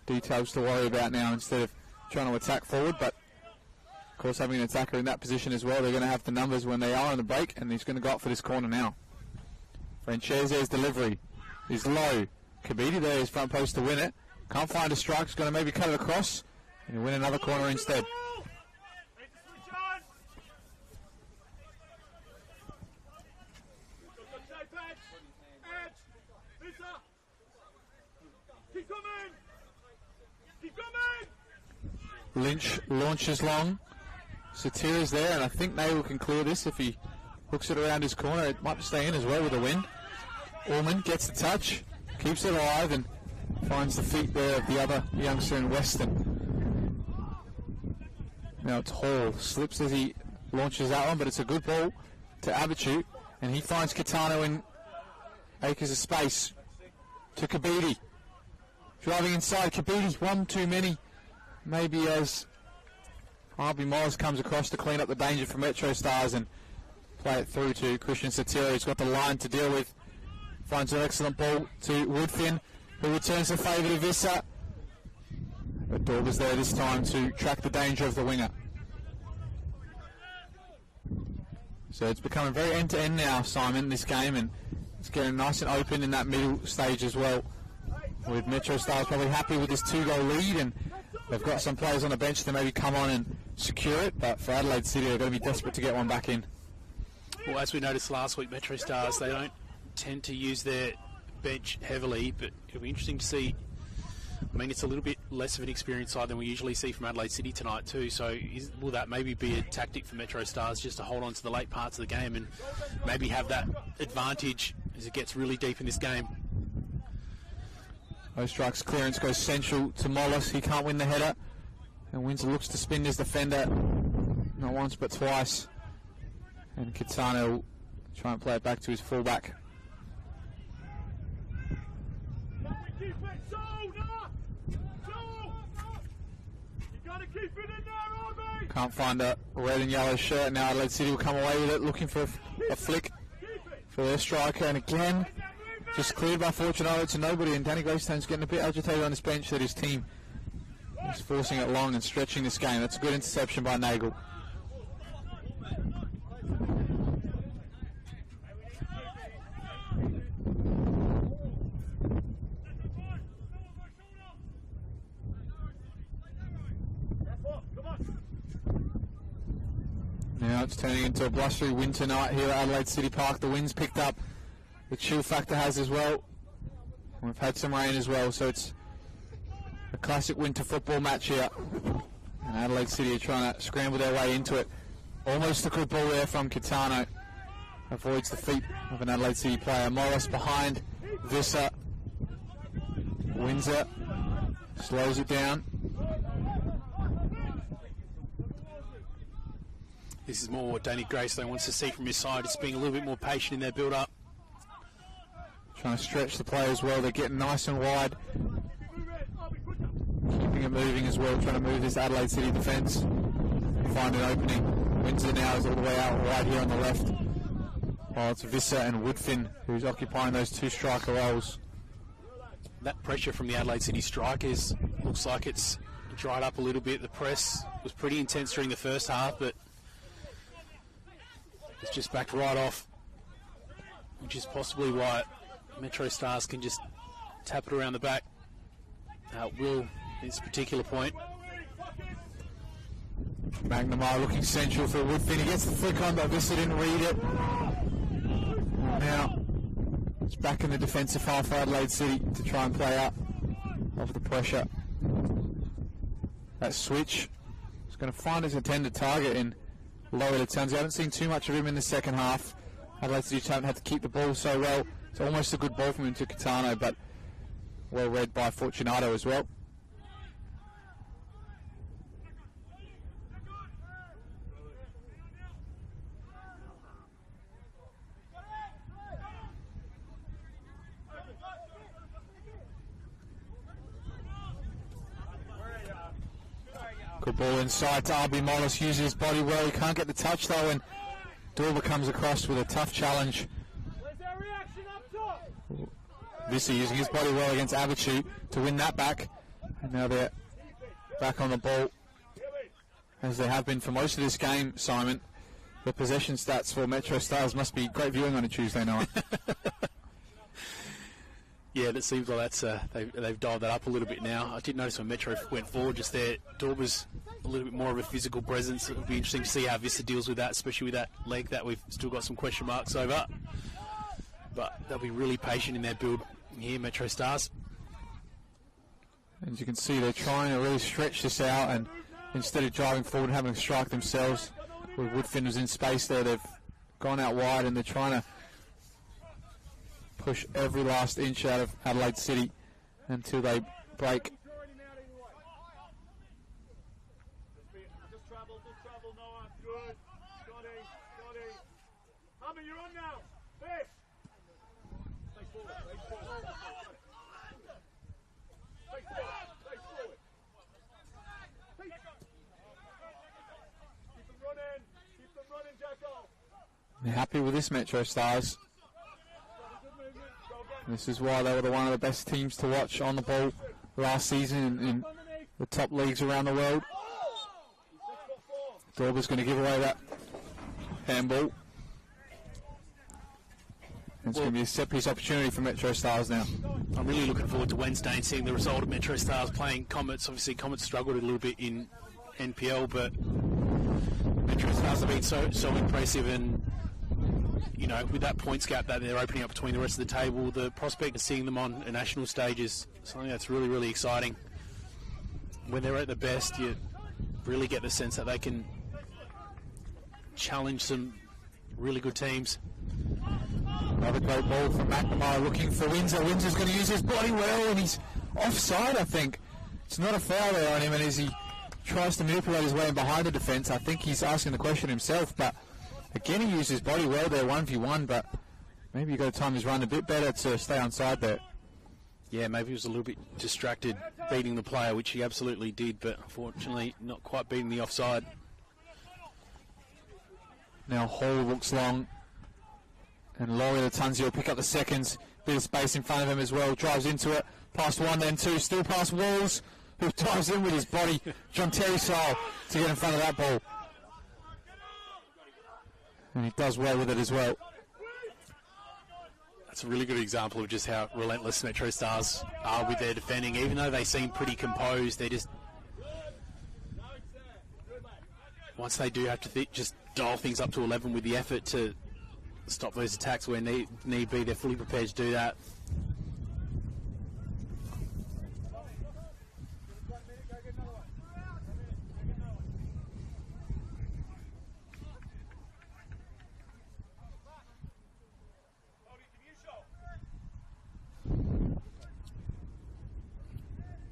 details to worry about now instead of trying to attack forward. But of course, having an attacker in that position as well, they're going to have the numbers when they are on the break, and he's going to go up for this corner now. Francese's delivery is low. Kabidi there is front post to win it. Can't find a strike, he's going to maybe cut it across, and he'll win another corner instead. Lynch launches long. Satira's there, and I think Nagel can clear this if he hooks it around his corner. It might stay in as well with a win. Ullman gets the touch, keeps it alive, and finds the feet there of the other youngster in Weston. Now it's Hall, slips as he launches that one, but it's a good ball to Abichu, and he finds Kitano in acres of space to Kabidi. Driving inside, Kabidi, one too many. Maybe as Harvey Morris comes across to clean up the danger for MetroStars and play it through to Christian Satira, who's got the line to deal with. Finds an excellent ball to Woodfin, who returns the favour to Visser. But Dorber's there this time to track the danger of the winger. So it's becoming very end-to-end now, Simon, this game, and it's getting nice and open in that middle stage as well. With MetroStars probably happy with this 2-goal lead, and they've got some players on the bench to maybe come on and secure it, but for Adelaide City, they're going to be desperate to get one back in. Well, as we noticed last week, MetroStars, they don't tend to use their bench heavily, but it'll be interesting to see. I mean, it's a little bit less of an experienced side than we usually see from Adelaide City tonight too, so will that maybe be a tactic for MetroStars just to hold on to the late parts of the game and maybe have that advantage as it gets really deep in this game? Ostrike's clearance goes central to Mollis. He can't win the header, and Windsor looks to spin his defender not once but twice, and Kitano Try and play it back to his fullback. Can't find a red and yellow shirt. Now Adelaide City will come away with it, looking for a flick for their striker. And again, just cleared by Fortunato to nobody. And Danny Greystone's getting a bit agitated on his bench that his team is forcing it long and stretching this game. That's a good interception by Nagel. Now it's turning into a blustery winter night here at Adelaide City Park. The wind's picked up. The chill factor has as well. We've had some rain as well, so it's a classic winter football match here. And Adelaide City are trying to scramble their way into it. Almost a good ball there from Kitano. Avoids the feet of an Adelaide City player. Morris behind Visser. Windsor slows it down. This is more what Danny Greystone wants to see from his side. It's being a little bit more patient in their build-up. Trying to stretch the play as well. They're getting nice and wide. Keeping it moving as well. Trying to move this Adelaide City defence. Find an opening. Windsor now is all the way out wide here on the left. Oh, it's Visser and Woodfin who's occupying those two striker roles. That pressure from the Adelaide City strikers looks like it's dried up a little bit. The press was pretty intense during the first half, but it's just backed right off, which is possibly why MetroStars can just tap it around the back. Will, at this particular point. McNamara looking central for Woodfin. He gets the flick on, but Visser didn't read it. Now it's back in the defensive half for Adelaide City to try and play out of the pressure. That switch is going to find his intended target in Laurie Latanzi. I haven't seen too much of him in the second half. Adelaide City haven't had to keep the ball so well. It's almost a good ball from him to Kitano, but well read by Fortunato as well. Good ball inside to RB Mollis, uses his body well. He can't get the touch though, and Dorber comes across with a tough challenge. Visser using his body well against Abichu to win that back. And now they're back on the ball, as they have been for most of this game, Simon. The possession stats for MetroStars must be great viewing on a Tuesday night. Yeah, that seems like that's they've dialed that up a little bit now. I did notice when Metro went forward just there, Dorber's a little bit more of a physical presence. It'll be interesting to see how Visser deals with that, especially with that leg that we've still got some question marks over. But they'll be really patient in their build here, MetroStars. As you can see, they're trying to really stretch this out, and instead of driving forward and having to strike themselves, where Woodfin was in space there, they've gone out wide and they're trying to push every last inch out of Adelaide City until they break. They're happy with this MetroStars. This is why they were one of the best teams to watch on the ball last season in the top leagues around the world. Dorber's going to give away that handball. It's going to be a set-piece opportunity for MetroStars now. I'm really looking forward to Wednesday and seeing the result of MetroStars playing Comets. Obviously, Comets struggled a little bit in NPL, but MetroStars have been so impressive, and you know, with that points gap that they're opening up between the rest of the table, the prospect of seeing them on a national stage is something that's really, really exciting. When they're at their best, you really get the sense that they can challenge some really good teams. Another great ball from McNamara looking for Windsor. Windsor's going to use his body well, and he's offside, I think. It's not a foul there on him, and as he tries to manipulate his way in behind the defence, I think he's asking the question himself, but Again, he used his body well there, 1v1, but maybe you got to time his run a bit better to stay onside there. Yeah, maybe he was a little bit distracted beating the player, which he absolutely did, but unfortunately not quite beating the offside. Now Hall looks long, and Laurie Latanzio will pick up the seconds. Bit of space in front of him as well, drives into it, past one, then two, still past Walls, who dives in with his body, John Terry style, to get in front of that ball. And he does well with it as well. That's a really good example of just how relentless MetroStars are with their defending. Even though they seem pretty composed, they just... Once they do have to just dial things up to 11 with the effort to stop those attacks where need be, they're fully prepared to do that.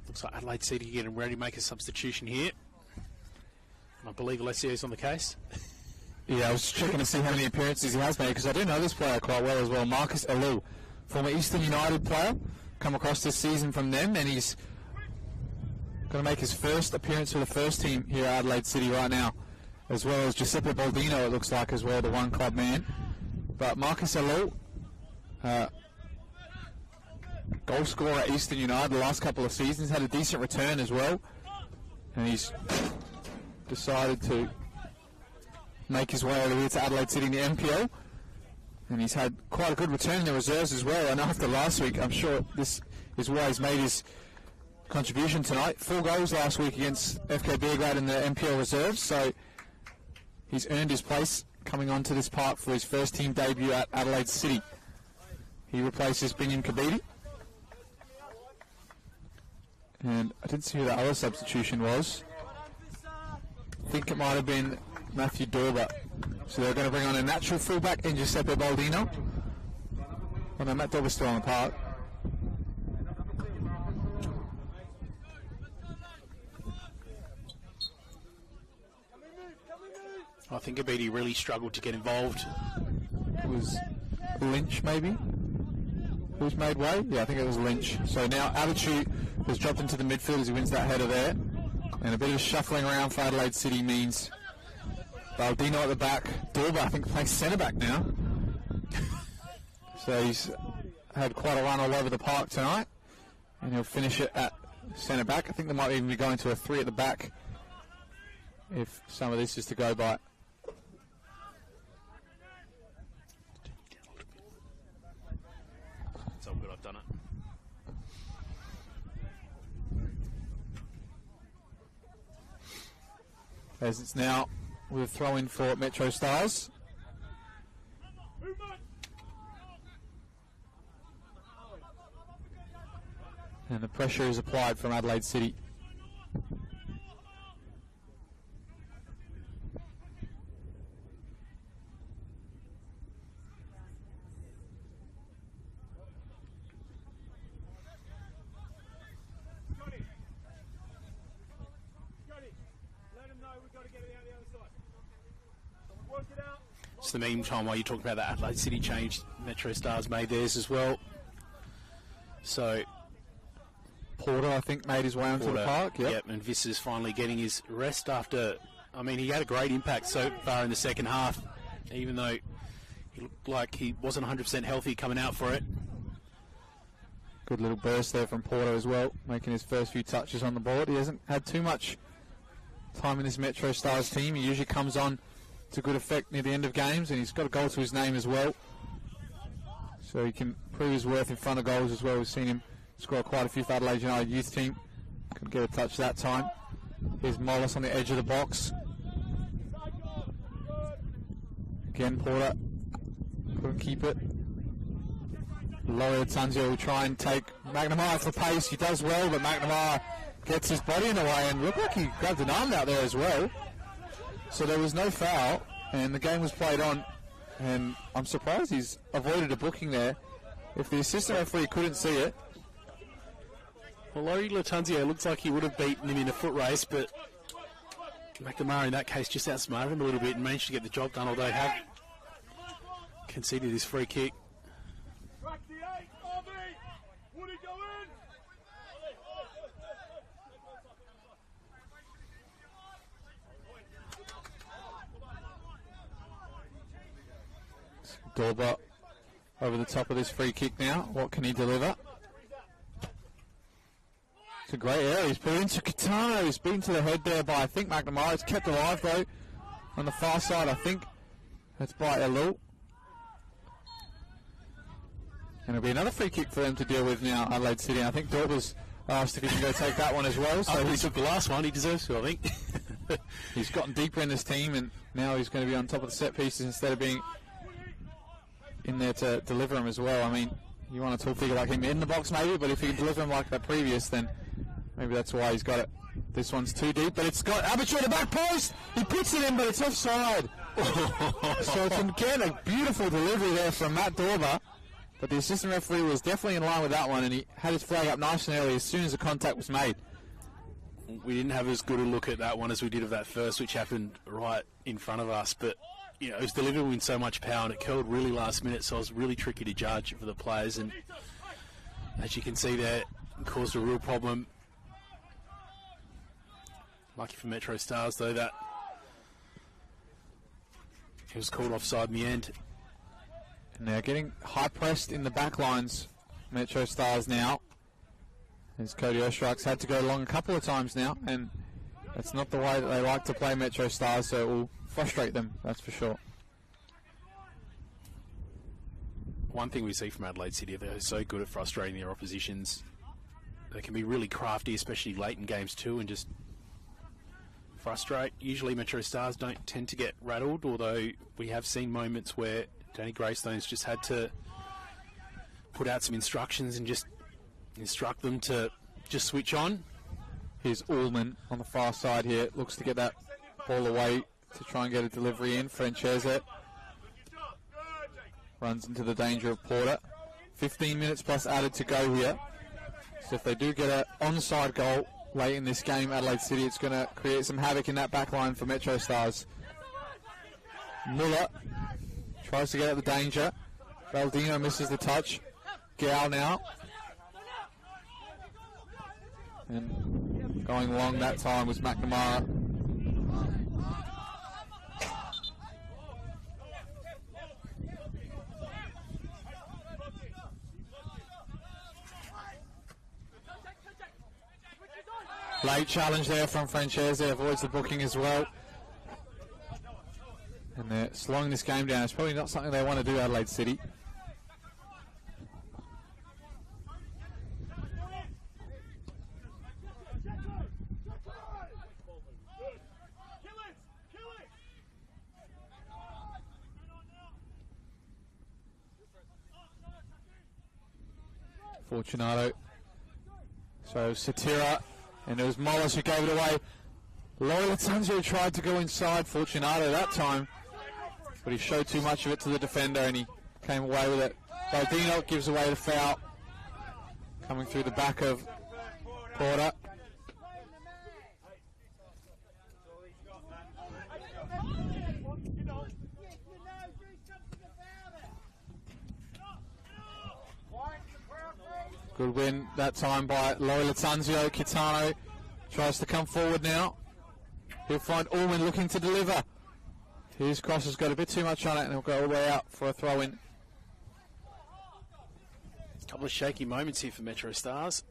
Looks like Adelaide City getting ready to make a substitution here. I believe Alessio is on the case. Yeah, I was checking to see how many appearances he has made, because I do know this player quite well as well. Marcus Alou, former Eastern United player, come across this season from them, and he's going to make his first appearance for the first team here at Adelaide City right now, as well as Giuseppe Baldino, it looks like, as well, the one club man. But Marcus Alou, goal scorer at Eastern United the last couple of seasons, had a decent return as well, and he's decided to make his way over here to Adelaide City in the NPL, and he's had quite a good return in the reserves as well. And after last week, I'm sure this is why he's made his contribution tonight. 4 goals last week against FK Beograd in the NPL reserves, so he's earned his place coming onto this park for his first team debut at Adelaide City. He replaces Binyan Kabidi. And I didn't see who that other substitution was. I think it might have been Matthew Dorber. So they're going to bring on a natural fullback in Giuseppe Baldino. Well, no, Matt Dorber's still on the park. I think Abidi really struggled to get involved. It was Lynch, maybe? Who's made way? Yeah, I think it was Lynch. So now Abichu has dropped into the midfield as he wins that header there. And a bit of shuffling around for Adelaide City means Baldino at the back. Dorber, I think, plays centre-back now. So he's had quite a run all over the park tonight. And he'll finish it at centre-back. I think they might even be going to a 3 at the back if some of this is to go by. It's all good, I've done it. As it's now with a throw-in for MetroStars. And the pressure is applied from Adelaide City. It's the meantime while you talk about that Adelaide City change, MetroStars made theirs as well. So Porter, I think, made his way onto the park. Yep. And Visser's finally getting his rest after, I mean, he had a great impact so far in the second half, even though he looked like he wasn't 100% healthy coming out for it. Good little burst there from Porter as well, making his first few touches on the board. He hasn't had too much time in this MetroStars team. He usually comes on to good effect near the end of games, and he's got a goal to his name as well. So he can prove his worth in front of goals as well. We've seen him score quite a few for Adelaide United youth team. Couldn't get a touch that time. Here's Mollis on the edge of the box. Again, Porter couldn't keep it. Laurie Tanzio will try and take McNamara for pace. He does well, but McNamara gets his body in the way, and looked like he grabbed an arm out there as well. So there was no foul, and the game was played on, and I'm surprised he's avoided a booking there. If the assistant referee couldn't see it. Well, Laurie Latanzio looks like he would have beaten him in a foot race, but McNamara in that case just outsmarted him a little bit and managed to get the job done, although have conceded his free kick. Dorba over the top of this free kick now. What can he deliver? It's a great area. He's put it into Kitano. He's beaten to the head there by, I think, McNamara. It's kept alive, though, on the far side, I think. That's by Elul. And it'll be another free kick for them to deal with now, Adelaide City. I think Dorba's asked if he can go take that one as well. So he took the last one. He deserves to, I think. He's gotten deeper in this team, and now he's going to be on top of the set pieces instead of being in there to deliver him as well. I mean, you want a tall figure like him in the box maybe, but if he can deliver him like the previous, then maybe that's why he's got it. This one's too deep, but it's got Abitur at the back post. He puts it in, but it's offside. So it's again a beautiful delivery there from Matt Dorba, but the assistant referee was definitely in line with that one, and he had his flag up nice and early as soon as the contact was made. We didn't have as good a look at that one as we did of that first, which happened right in front of us, but you know, it was delivered with so much power and it curled really last minute, so it was really tricky to judge for the players, and as you can see there, it caused a real problem. Lucky for MetroStars though that it was called offside in the end. And they're getting high pressed in the back lines, MetroStars now, as Cody Ostrik's had to go long a couple of times now, and that's not the way that they like to play MetroStars, so it will frustrate them, that's for sure. One thing we see from Adelaide City, they're so good at frustrating their oppositions. They can be really crafty, especially late in games too, and just frustrate. Usually MetroStars don't tend to get rattled, although we have seen moments where Danny Greystone's just had to put out some instructions and just instruct them to just switch on. Here's Ullman on the far side here, looks to get that ball away to try and get a delivery in. Francese runs into the danger of Porter. 15 minutes plus added to go here. So if they do get an onside goal late in this game, Adelaide City, it's going to create some havoc in that back line for MetroStars. Muller tries to get at the danger. Baldino misses the touch. Gow now. And going long that time was McNamara. Late challenge there from Francese, avoids the booking as well. And they're slowing this game down. It's probably not something they want to do, Adelaide City. Fortunato. So Satira, and it was Mollis who gave it away. Loyola Tanzio tried to go inside Fortunato that time, but he showed too much of it to the defender and he came away with it. Baldino gives away the foul, coming through the back of Porter. Good win that time by Loyola Tanzio. Kitano tries to come forward now. He'll find Allman looking to deliver. His cross has got a bit too much on it and he'll go all the way out for a throw-in. A couple of shaky moments here for MetroStars.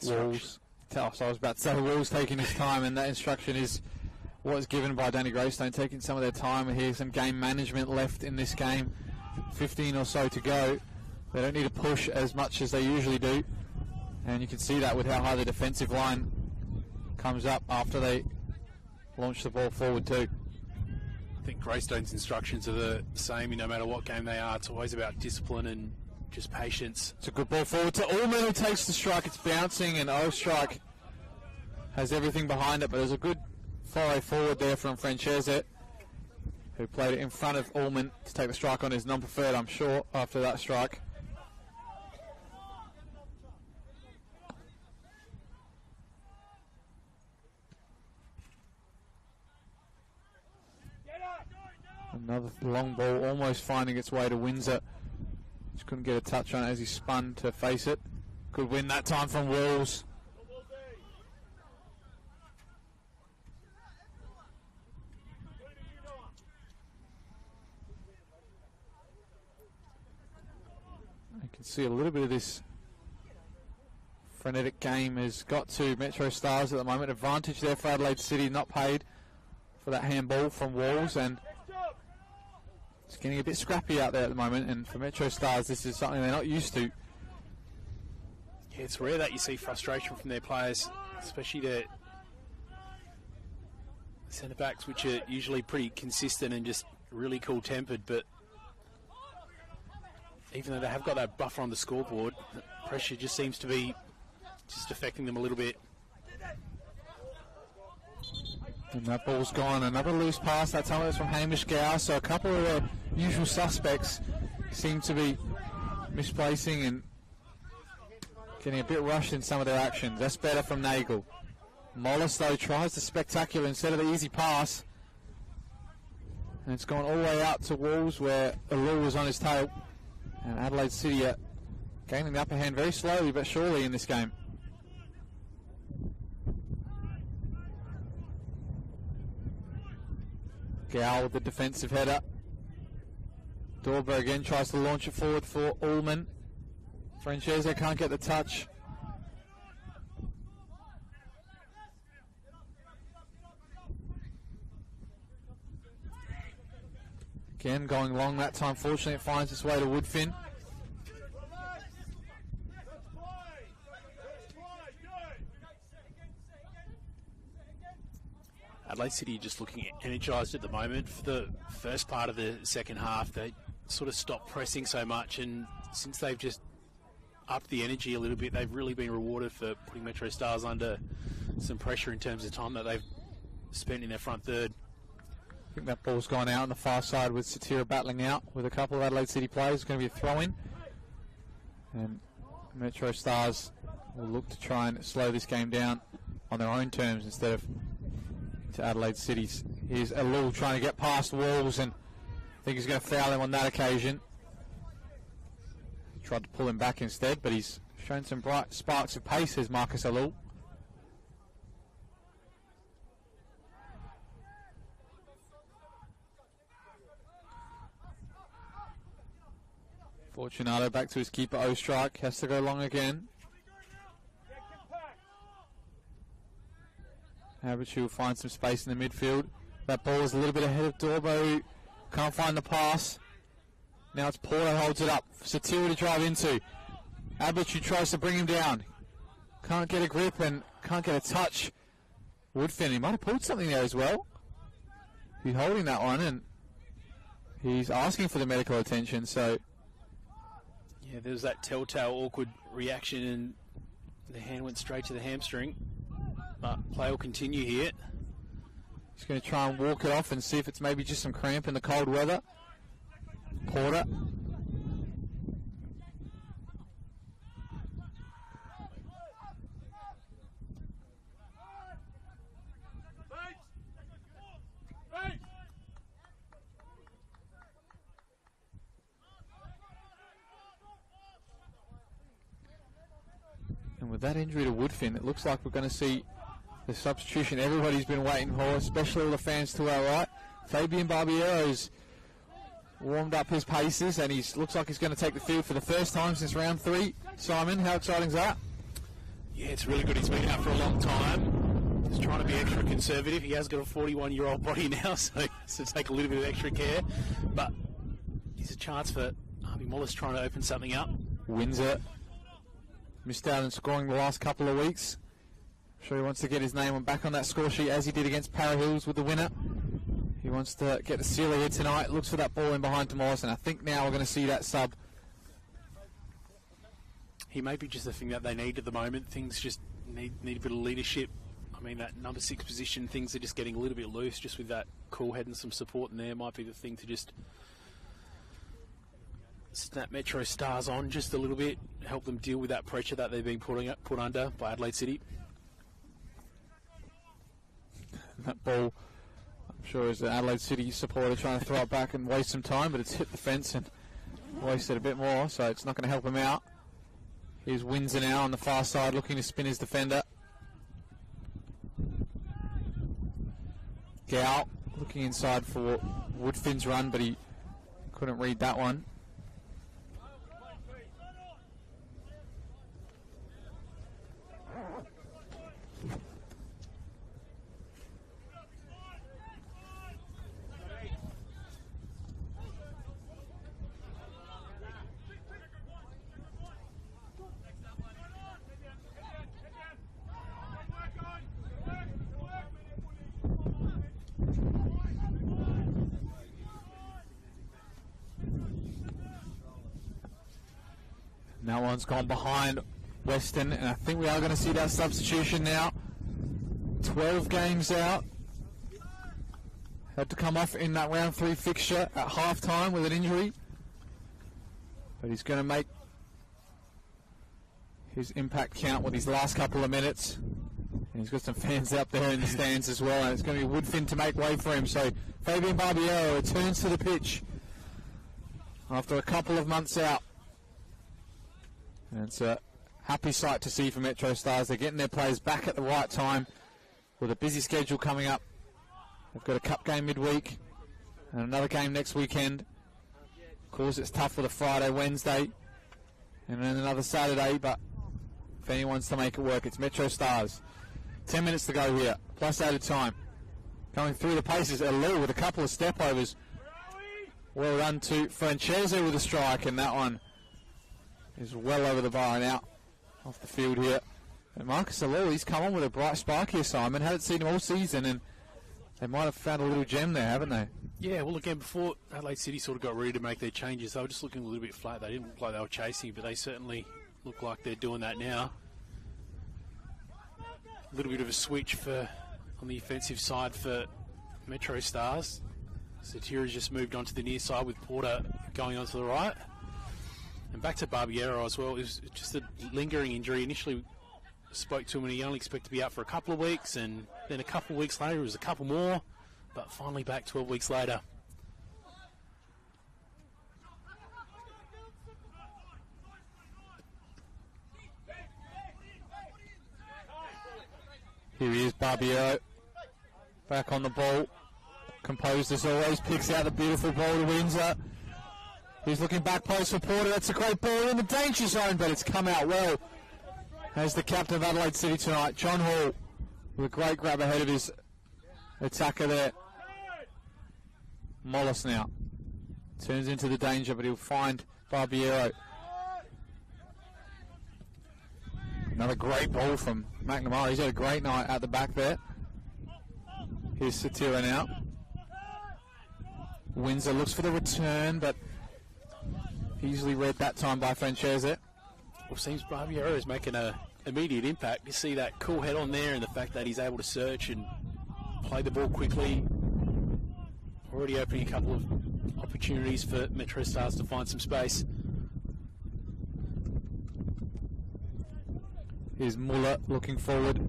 Walls. So I was about to say Walls taking his time, and that instruction is what is given by Danny Greystone, taking some of their time. Here's some game management left in this game. 15 or so to go. They don't need to push as much as they usually do, and you can see that with how high the defensive line comes up after they launch the ball forward too. I think Greystone's instructions are the same no matter what game they are. It's always about discipline and just patience. It's a good ball forward to Allman, who takes the strike. It's bouncing, and Ostrike has everything behind it, but there's a good foray forward there from Francese, who played it in front of Ullman to take the strike on his non-preferred, I'm sure, after that strike. Another long ball, almost finding its way to Windsor. Just couldn't get a touch on it as he spun to face it. Good win that time from Walls. You can see a little bit of this frenetic game has got to MetroStars at the moment. Advantage there for Adelaide City, not paid for that handball from Walls, and it's getting a bit scrappy out there at the moment, and for MetroStars this is something they're not used to. Yeah, it's rare that you see frustration from their players, especially their centre-backs, which are usually pretty consistent and just really cool-tempered, but even though they have got that buffer on the scoreboard, the pressure just seems to be just affecting them a little bit. And that ball's gone. Another loose pass. That time it was from Hamish Gow. So a couple of the usual suspects seem to be misplacing and getting a bit rushed in some of their actions. That's better from Nagel. Mollis, though, tries the spectacular instead of the easy pass. And it's gone all the way out to Wolves where Alou was on his tail. And Adelaide City are gaining the upper hand very slowly but surely in this game. Gow with the defensive header. Dorber again tries to launch it forward for Ullman. Francese can't get the touch. Again going long that time. Fortunately it finds its way to Woodfin. Adelaide City just looking energised at the moment. For the first part of the second half, they sort of stopped pressing so much, and since they've just upped the energy a little bit, they've really been rewarded for putting MetroStars under some pressure in terms of time that they've spent in their front third. I think that ball's gone out on the far side with Satira battling out with a couple of Adelaide City players. It's going to be a throw-in. And MetroStars will look to try and slow this game down on their own terms instead of to Adelaide City's. Here's Alou trying to get past Walls, and I think he's going to foul him on that occasion. Tried to pull him back instead, but he's shown some bright sparks of pace, says Marcus Alou. Fortunato back to his keeper, Ostrike, has to go long again. Habichu will find some space in the midfield. That ball is a little bit ahead of Dorbo, can't find the pass. Now it's Porter holds it up for Satira to drive into. Habichu tries to bring him down. Can't get a grip and can't get a touch. Woodfin, he might have pulled something there as well. He's holding that one and he's asking for the medical attention, so... Yeah, there's that telltale awkward reaction and the hand went straight to the hamstring. But play will continue here. He's going to try and walk it off and see if it's maybe just some cramp in the cold weather. Porter. And with that injury to Woodfin, it looks like we're going to see the substitution everybody's been waiting for, especially all the fans to our right. Fabian Barbiero's warmed up his paces and he looks like he's going to take the field for the first time since round 3. Simon, how exciting is that? Yeah, it's really good. He's been out for a long time. Just trying to be extra conservative. He has got a 41-year-old body now, so he has to take a little bit of extra care. But here's a chance for Harvey Mollis trying to open something up. Windsor missed out on scoring the last couple of weeks. I'm sure he wants to get his name back on that score sheet as he did against Para Hills with the winner. He wants to get the seal here tonight. Looks for that ball in behind Morris, and I think now we're going to see that sub. He may be just the thing that they need at the moment. Things just need a bit of leadership I mean, that number 6 position, things are just getting a little bit loose, just with that cool head and some support in there might be the thing to just snap MetroStars on just a little bit, help them deal with that pressure that they're being put under by Adelaide City. That ball, I'm sure, is an Adelaide City supporter trying to throw it back and waste some time, but it's hit the fence and wasted a bit more, so it's not going to help him out. Here's Windsor now on the far side looking to spin his defender. Gow looking inside for Woodfin's run, but he couldn't read that one. That one's gone behind Western, and I think we are going to see that substitution now. 12 games out. Had to come off in that round 3 fixture at half-time with an injury. But he's going to make his impact count with his last couple of minutes. And he's got some fans out there in the stands as well, and it's going to be Woodfin to make way for him. So Fabian Barbiero returns to the pitch after a couple of months out. And it's a happy sight to see for MetroStars. They're getting their players back at the right time with a busy schedule coming up. They've got a cup game midweek and another game next weekend. Of course, it's tough with a Friday, Wednesday, and then another Saturday, but if anyone's to make it work, it's MetroStars. 10 minutes to go here, plus added time. Going through the paces, Alou with a couple of step-overs. Well done to Francese with a strike, and that one is well over the bar and out off the field here. And Marcus Alou, he's come on with a bright spark here, Simon. Haven't seen him all season, and they might have found a little gem there, haven't they? Yeah, well, again, before Adelaide City sort of got ready to make their changes, they were just looking a little bit flat. They didn't look like they were chasing, but they certainly look like they're doing that now. A little bit of a switch on the offensive side for MetroStars. Satira's just moved onto the near side with Porter going onto the right. And back to Barbiero as well. It was just a lingering injury. Initially spoke to him and he only expected to be out for a couple of weeks, and then a couple of weeks later it was a couple more, but finally back 12 weeks later. Here he is, Barbiero, back on the ball, composed as always, picks out the beautiful ball to Windsor. He's looking back post for Porter. That's a great ball in the danger zone, but it's come out well. As the captain of Adelaide City tonight, John Hall, with a great grab ahead of his attacker there. Mollis now turns into the danger, but he'll find Barbiero. Another great ball from McNamara. He's had a great night at the back there. Here's Satira now. Windsor looks for the return, but easily read that time by Francese. Well, seems Barbiero is making an immediate impact. You see that cool head on there and the fact that he's able to search and play the ball quickly. Already opening a couple of opportunities for MetroStars to find some space. Here's Muller looking forward,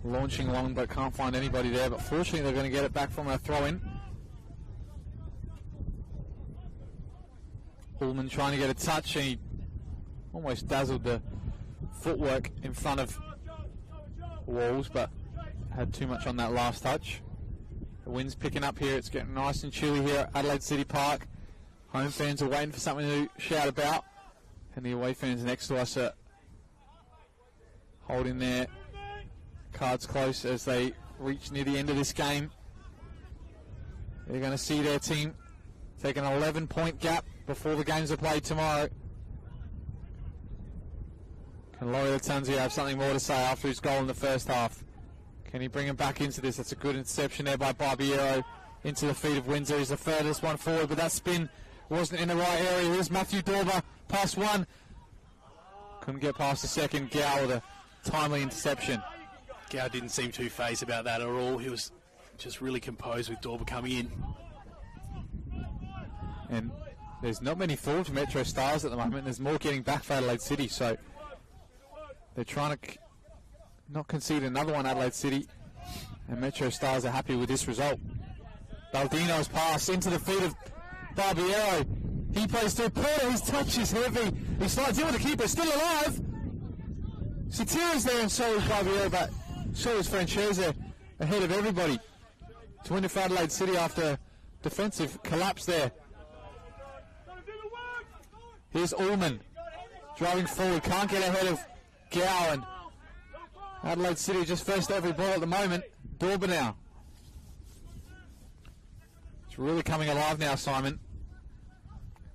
launching long, but can't find anybody there. But fortunately, they're going to get it back from a throw-in. Ullman trying to get a touch, and he almost dazzled the footwork in front of Walls, but had too much on that last touch. The wind's picking up here. It's getting nice and chilly here at Adelaide City Park. Home fans are waiting for something to shout about, and the away fans next to us are holding their cards close as they reach near the end of this game. They're going to see their team take an 11-point gap before the games are played tomorrow. Can Laurie Latanzio have something more to say after his goal in the first half? Can he bring him back into this? That's a good interception there by Barbiero into the feet of Windsor. He's the furthest one forward, but that spin wasn't in the right area. Here's Matthew Dorber, past one. Couldn't get past the second. Gow with a timely interception. Gow didn't seem too phased about that at all. He was just really composed with Dorber coming in. And there's not many forwards for MetroStars at the moment. There's more getting back for Adelaide City, so they're trying to not concede another one, Adelaide City, and MetroStars are happy with this result. Baldino's pass into the feet of Barbiero. He plays through Porter. His touch is heavy. He slides in with the keeper. Still alive. Satira's there, and so is Barbiero, but so is Francesa ahead of everybody to win it for Adelaide City after defensive collapse there. Here's Ullman driving forward. Can't get ahead of Gow, and Adelaide City just first every ball at the moment. Dorber now. It's really coming alive now, Simon.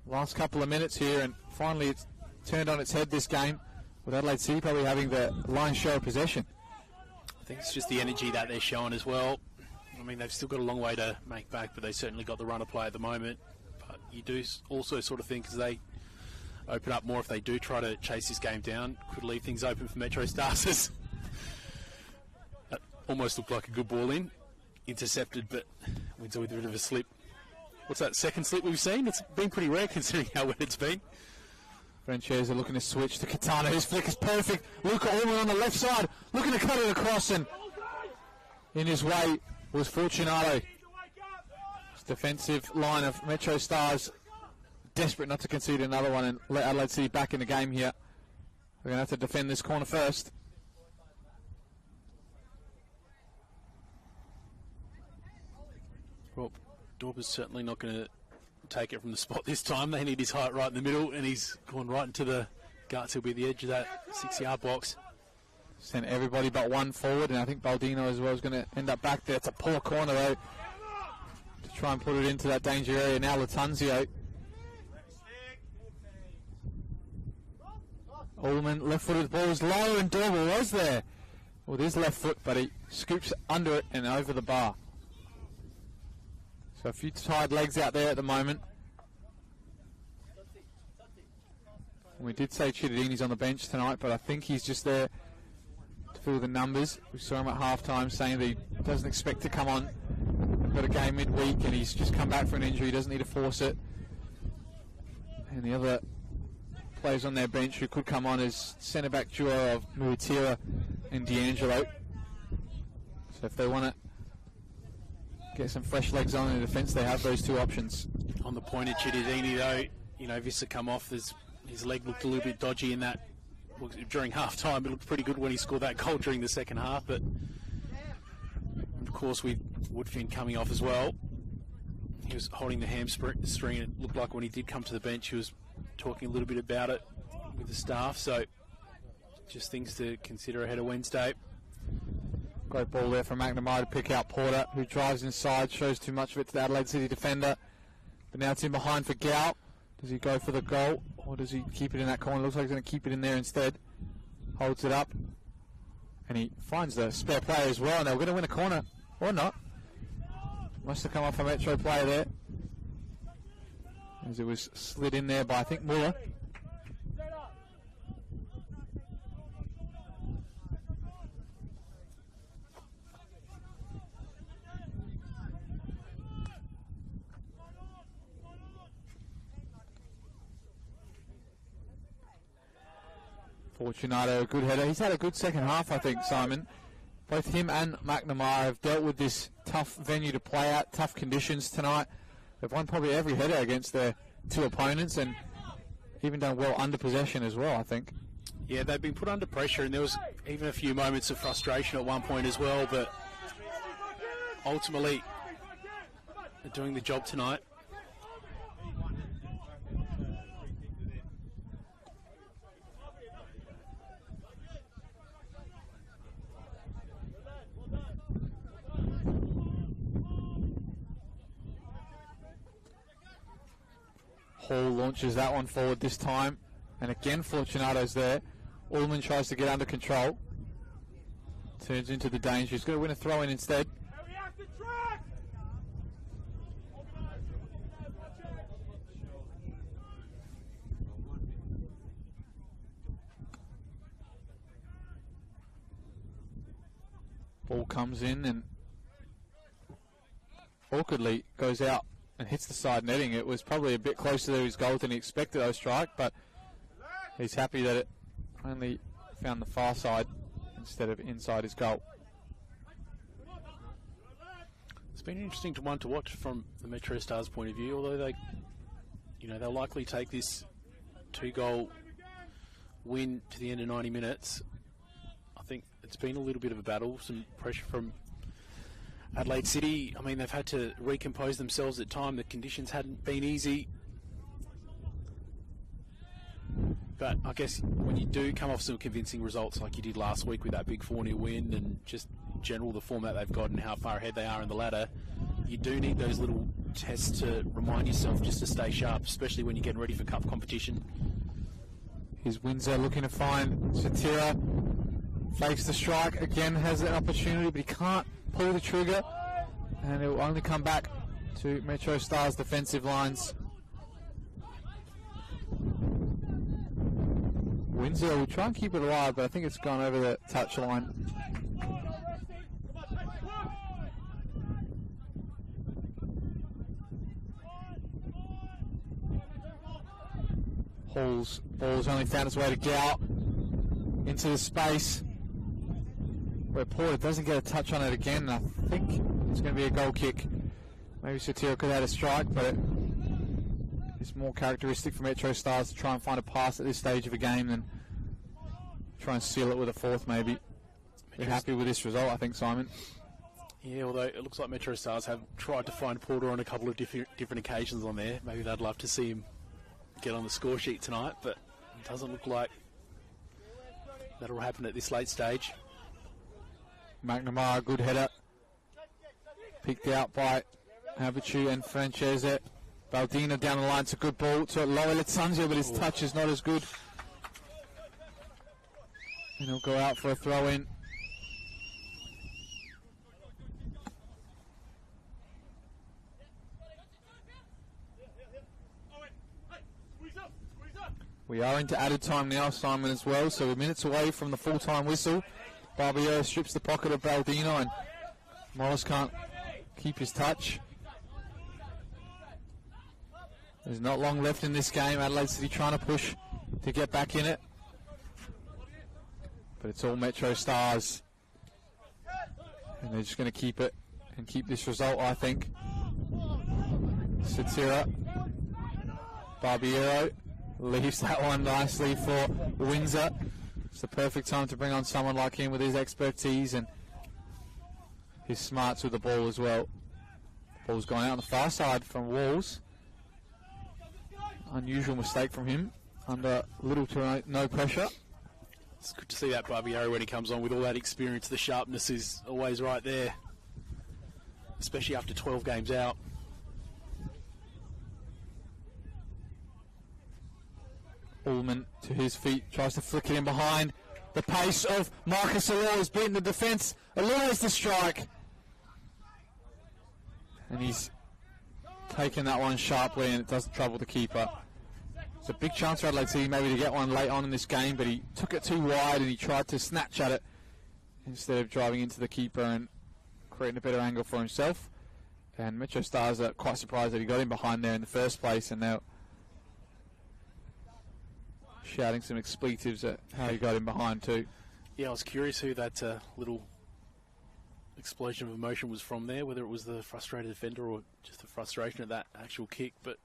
Last couple of minutes here, and finally it's turned on its head this game, with Adelaide City probably having the lion's share of possession. I think it's just the energy that they're showing as well. I mean, they've still got a long way to make back, but they certainly got the run of play at the moment. But you do also sort of think as they open up more, if they do try to chase this game down, could leave things open for MetroStars. That almost looked like a good ball in. Intercepted, but wins with a bit of a slip. What's that, second slip we've seen? It's been pretty rare considering how wet it's been. Francesa looking to switch to Katana. His flick is perfect. Luca Ullman on the left side, looking to cut it across, and in his way was Fortunato. This defensive line of MetroStars desperate not to concede another one and let Adelaide City back in the game here. We're going to have to defend this corner first. Well, Dorber's certainly not going to take it from the spot this time. They need his height right in the middle, and he's gone right into the guts. He'll be at the edge of that 6-yard box. Sent everybody but one forward, and I think Baldino as well is going to end up back there. It's a poor corner though to try and put it into that danger area. Now Latanzio. Ullman left-footed, the ball was low, and Dorber was there with his left foot, but he scoops under it and over the bar. So a few tired legs out there at the moment. And we did say Chittadini's on the bench tonight, but I think he's just there to fill the numbers. We saw him at halftime saying that he doesn't expect to come on. We've got a game midweek and he's just come back for an injury. He doesn't need to force it. And the other players on their bench who could come on is centre-back duo of Muatira and D'Angelo. So if they want to get some fresh legs on in the defence, they have those two options. On the point of Chittadini though, you know, Vista come off, his leg looked a little bit dodgy in that during half-time. It looked pretty good when he scored that goal during the second half, but of course with Woodfin coming off as well, he was holding the hamstring. It looked like when he did come to the bench he was talking a little bit about it with the staff, so just things to consider ahead of Wednesday. Great ball there from McNamara to pick out Porter, who drives inside, shows too much of it to the Adelaide City defender, but now it's in behind for Gow. Does he go for the goal, or does he keep it in that corner? Looks like he's going to keep it in there instead. Holds it up, and he finds the spare player as well, and they were going to win a corner, or not. Must have come off a Metro player there, as it was slid in there by, I think, Muller. Fortunato, a good header. He's had a good second half, I think, Simon. Both him and McNamara have dealt with this tough venue to play at, tough conditions tonight. They've won probably every header against their two opponents and even done well under possession as well, I think. Yeah, they've been put under pressure, and there was even a few moments of frustration at one point as well, but ultimately they're doing the job tonight. Hall launches that one forward this time, and again Fortunato's there. Ullman tries to get under control, turns into the danger. He's going to win a throw in instead. Ball comes in and awkwardly goes out and hits the side netting. It was probably a bit closer to his goal than he expected, a strike, but he's happy that it only found the far side instead of inside his goal. It's been an interesting one to watch from the MetroStars point of view, although they'll likely take this 2-goal win to the end of 90 minutes. I think it's been a little bit of a battle, some pressure from Adelaide City. I mean, they've had to recompose themselves at time. The conditions hadn't been easy. But I guess when you do come off some convincing results like you did last week with that big 4-0 win and just general the format they've got and how far ahead they are in the ladder, you do need those little tests to remind yourself just to stay sharp, especially when you're getting ready for cup competition. Here's Windsor looking to find Satira. Fakes the strike, again has an opportunity, but he can't pull the trigger, and it will only come back to MetroStars defensive lines. Windsor will try and keep it alive, but I think it's gone over the touch line. Hall's ball's only found its way to Gow into the space where Porter doesn't get a touch on it again. I think it's going to be a goal kick. Maybe Satira could have had a strike, but it's more characteristic for MetroStars to try and find a pass at this stage of a game than try and seal it with a fourth maybe. They're happy with this result, I think, Simon. Yeah, although it looks like MetroStars have tried to find Porter on a couple of different occasions on there. Maybe they'd love to see him get on the score sheet tonight, but it doesn't look like that'll happen at this late stage. McNamara, good header. Picked out by Habichu and Francese. Baldino down the line, it's a good ball to Loyola Tanzio, but his touch is not as good. And he'll go out for a throw-in. We are into added time now, Simon, as well, so we're minutes away from the full-time whistle. Barbiero strips the pocket of Baldino, and Morris can't keep his touch. There's not long left in this game. Adelaide City trying to push to get back in it. But it's all MetroStars. And they're just going to keep it and keep this result, I think. Satira. Barbiero leaves that one nicely for Windsor. It's the perfect time to bring on someone like him with his expertise and his smarts with the ball as well. Ball's gone out on the far side from Walls. Unusual mistake from him under little to no pressure. It's good to see that Barbiero when he comes on with all that experience. The sharpness is always right there, especially after 12 games out. Ullman to his feet, tries to flick it in behind. The pace of Marcus Allure has beaten the defence. Allure has the strike. And he's taken that one sharply, and it doesn't trouble the keeper. It's a big chance for Adelaide City maybe to get one late on in this game, but he took it too wide and he tried to snatch at it instead of driving into the keeper and creating a better angle for himself. And MetroStars are quite surprised that he got in behind there in the first place, and now shouting some expletives at how he got in behind too. Yeah, I was curious who that little explosion of emotion was from there, whether it was the frustrated defender or just the frustration of that actual kick. But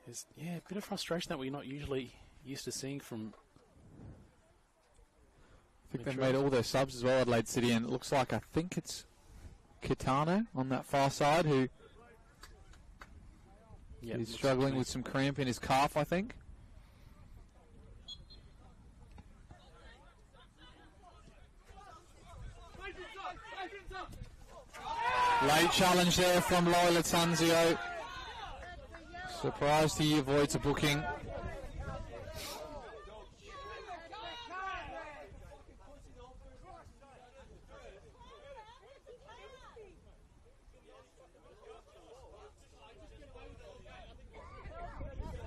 there's, a bit of frustration that we're not usually used to seeing from. I think they've made all their subs as well, Adelaide City, and it looks like, I think it's Kitano on that far side who he's struggling with some cramp in his calf, I think. Late challenge there from Loyola Tanzio. Surprised he avoids a booking.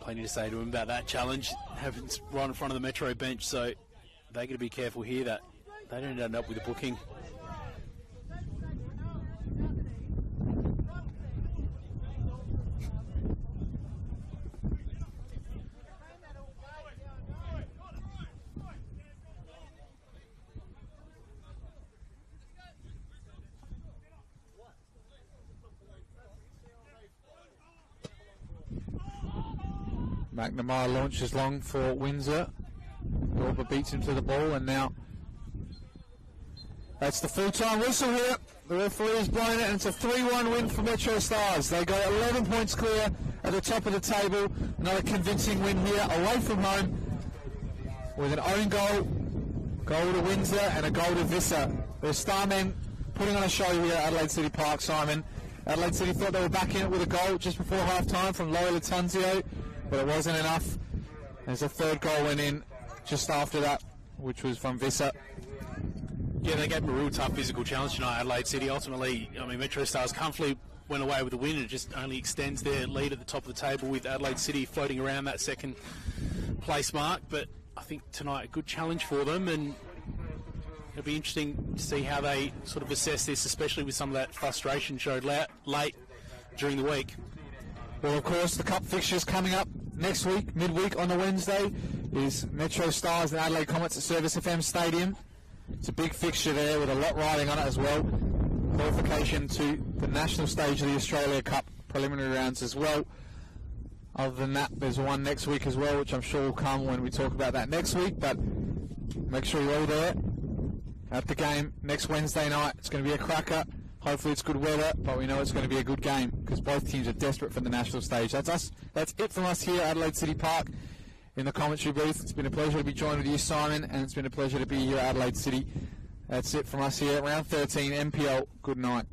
Plenty to say to him about that challenge. Happens right in front of the Metro bench, so they're going to be careful here that they didn't end up with a booking. McNamara launches long for Windsor. Wilbur beats him to the ball, and now that's the full-time whistle here. The referee is blowing it, and it's a 3-1 win for MetroStars. They go 11 points clear at the top of the table. Another convincing win here away from home with an own goal to Windsor and a goal to Visser. The Starmen putting on a show here at Adelaide City Park, Simon. Adelaide City thought they were back in it with a goal just before half-time from Laurie Latanzio, but it wasn't enough. There's a third goal went in just after that, which was from Visser. Yeah, they gave them a real tough physical challenge tonight, Adelaide City. Ultimately, I mean, MetroStars comfortably went away with the win. It just only extends their lead at the top of the table with Adelaide City floating around that second place mark. But I think tonight a good challenge for them, and it'll be interesting to see how they sort of assess this, especially with some of that frustration showed late during the week. Well, of course, the cup fixtures coming up next week, midweek on the Wednesday, is MetroStars and Adelaide Comets at Service FM Stadium. It's a big fixture there with a lot riding on it as well. Qualification to the national stage of the Australia Cup preliminary rounds as well. Other than that, there's one next week as well, which I'm sure will come when we talk about that next week. But make sure you're all there at the game next Wednesday night. It's going to be a cracker. Hopefully it's good weather, but we know it's going to be a good game because both teams are desperate for the national stage. That's us. That's it from us here at Adelaide City Park in the commentary booth. It's been a pleasure to be joined with you, Simon, and it's been a pleasure to be here at Adelaide City. That's it from us here at Round 13 NPL. Good night.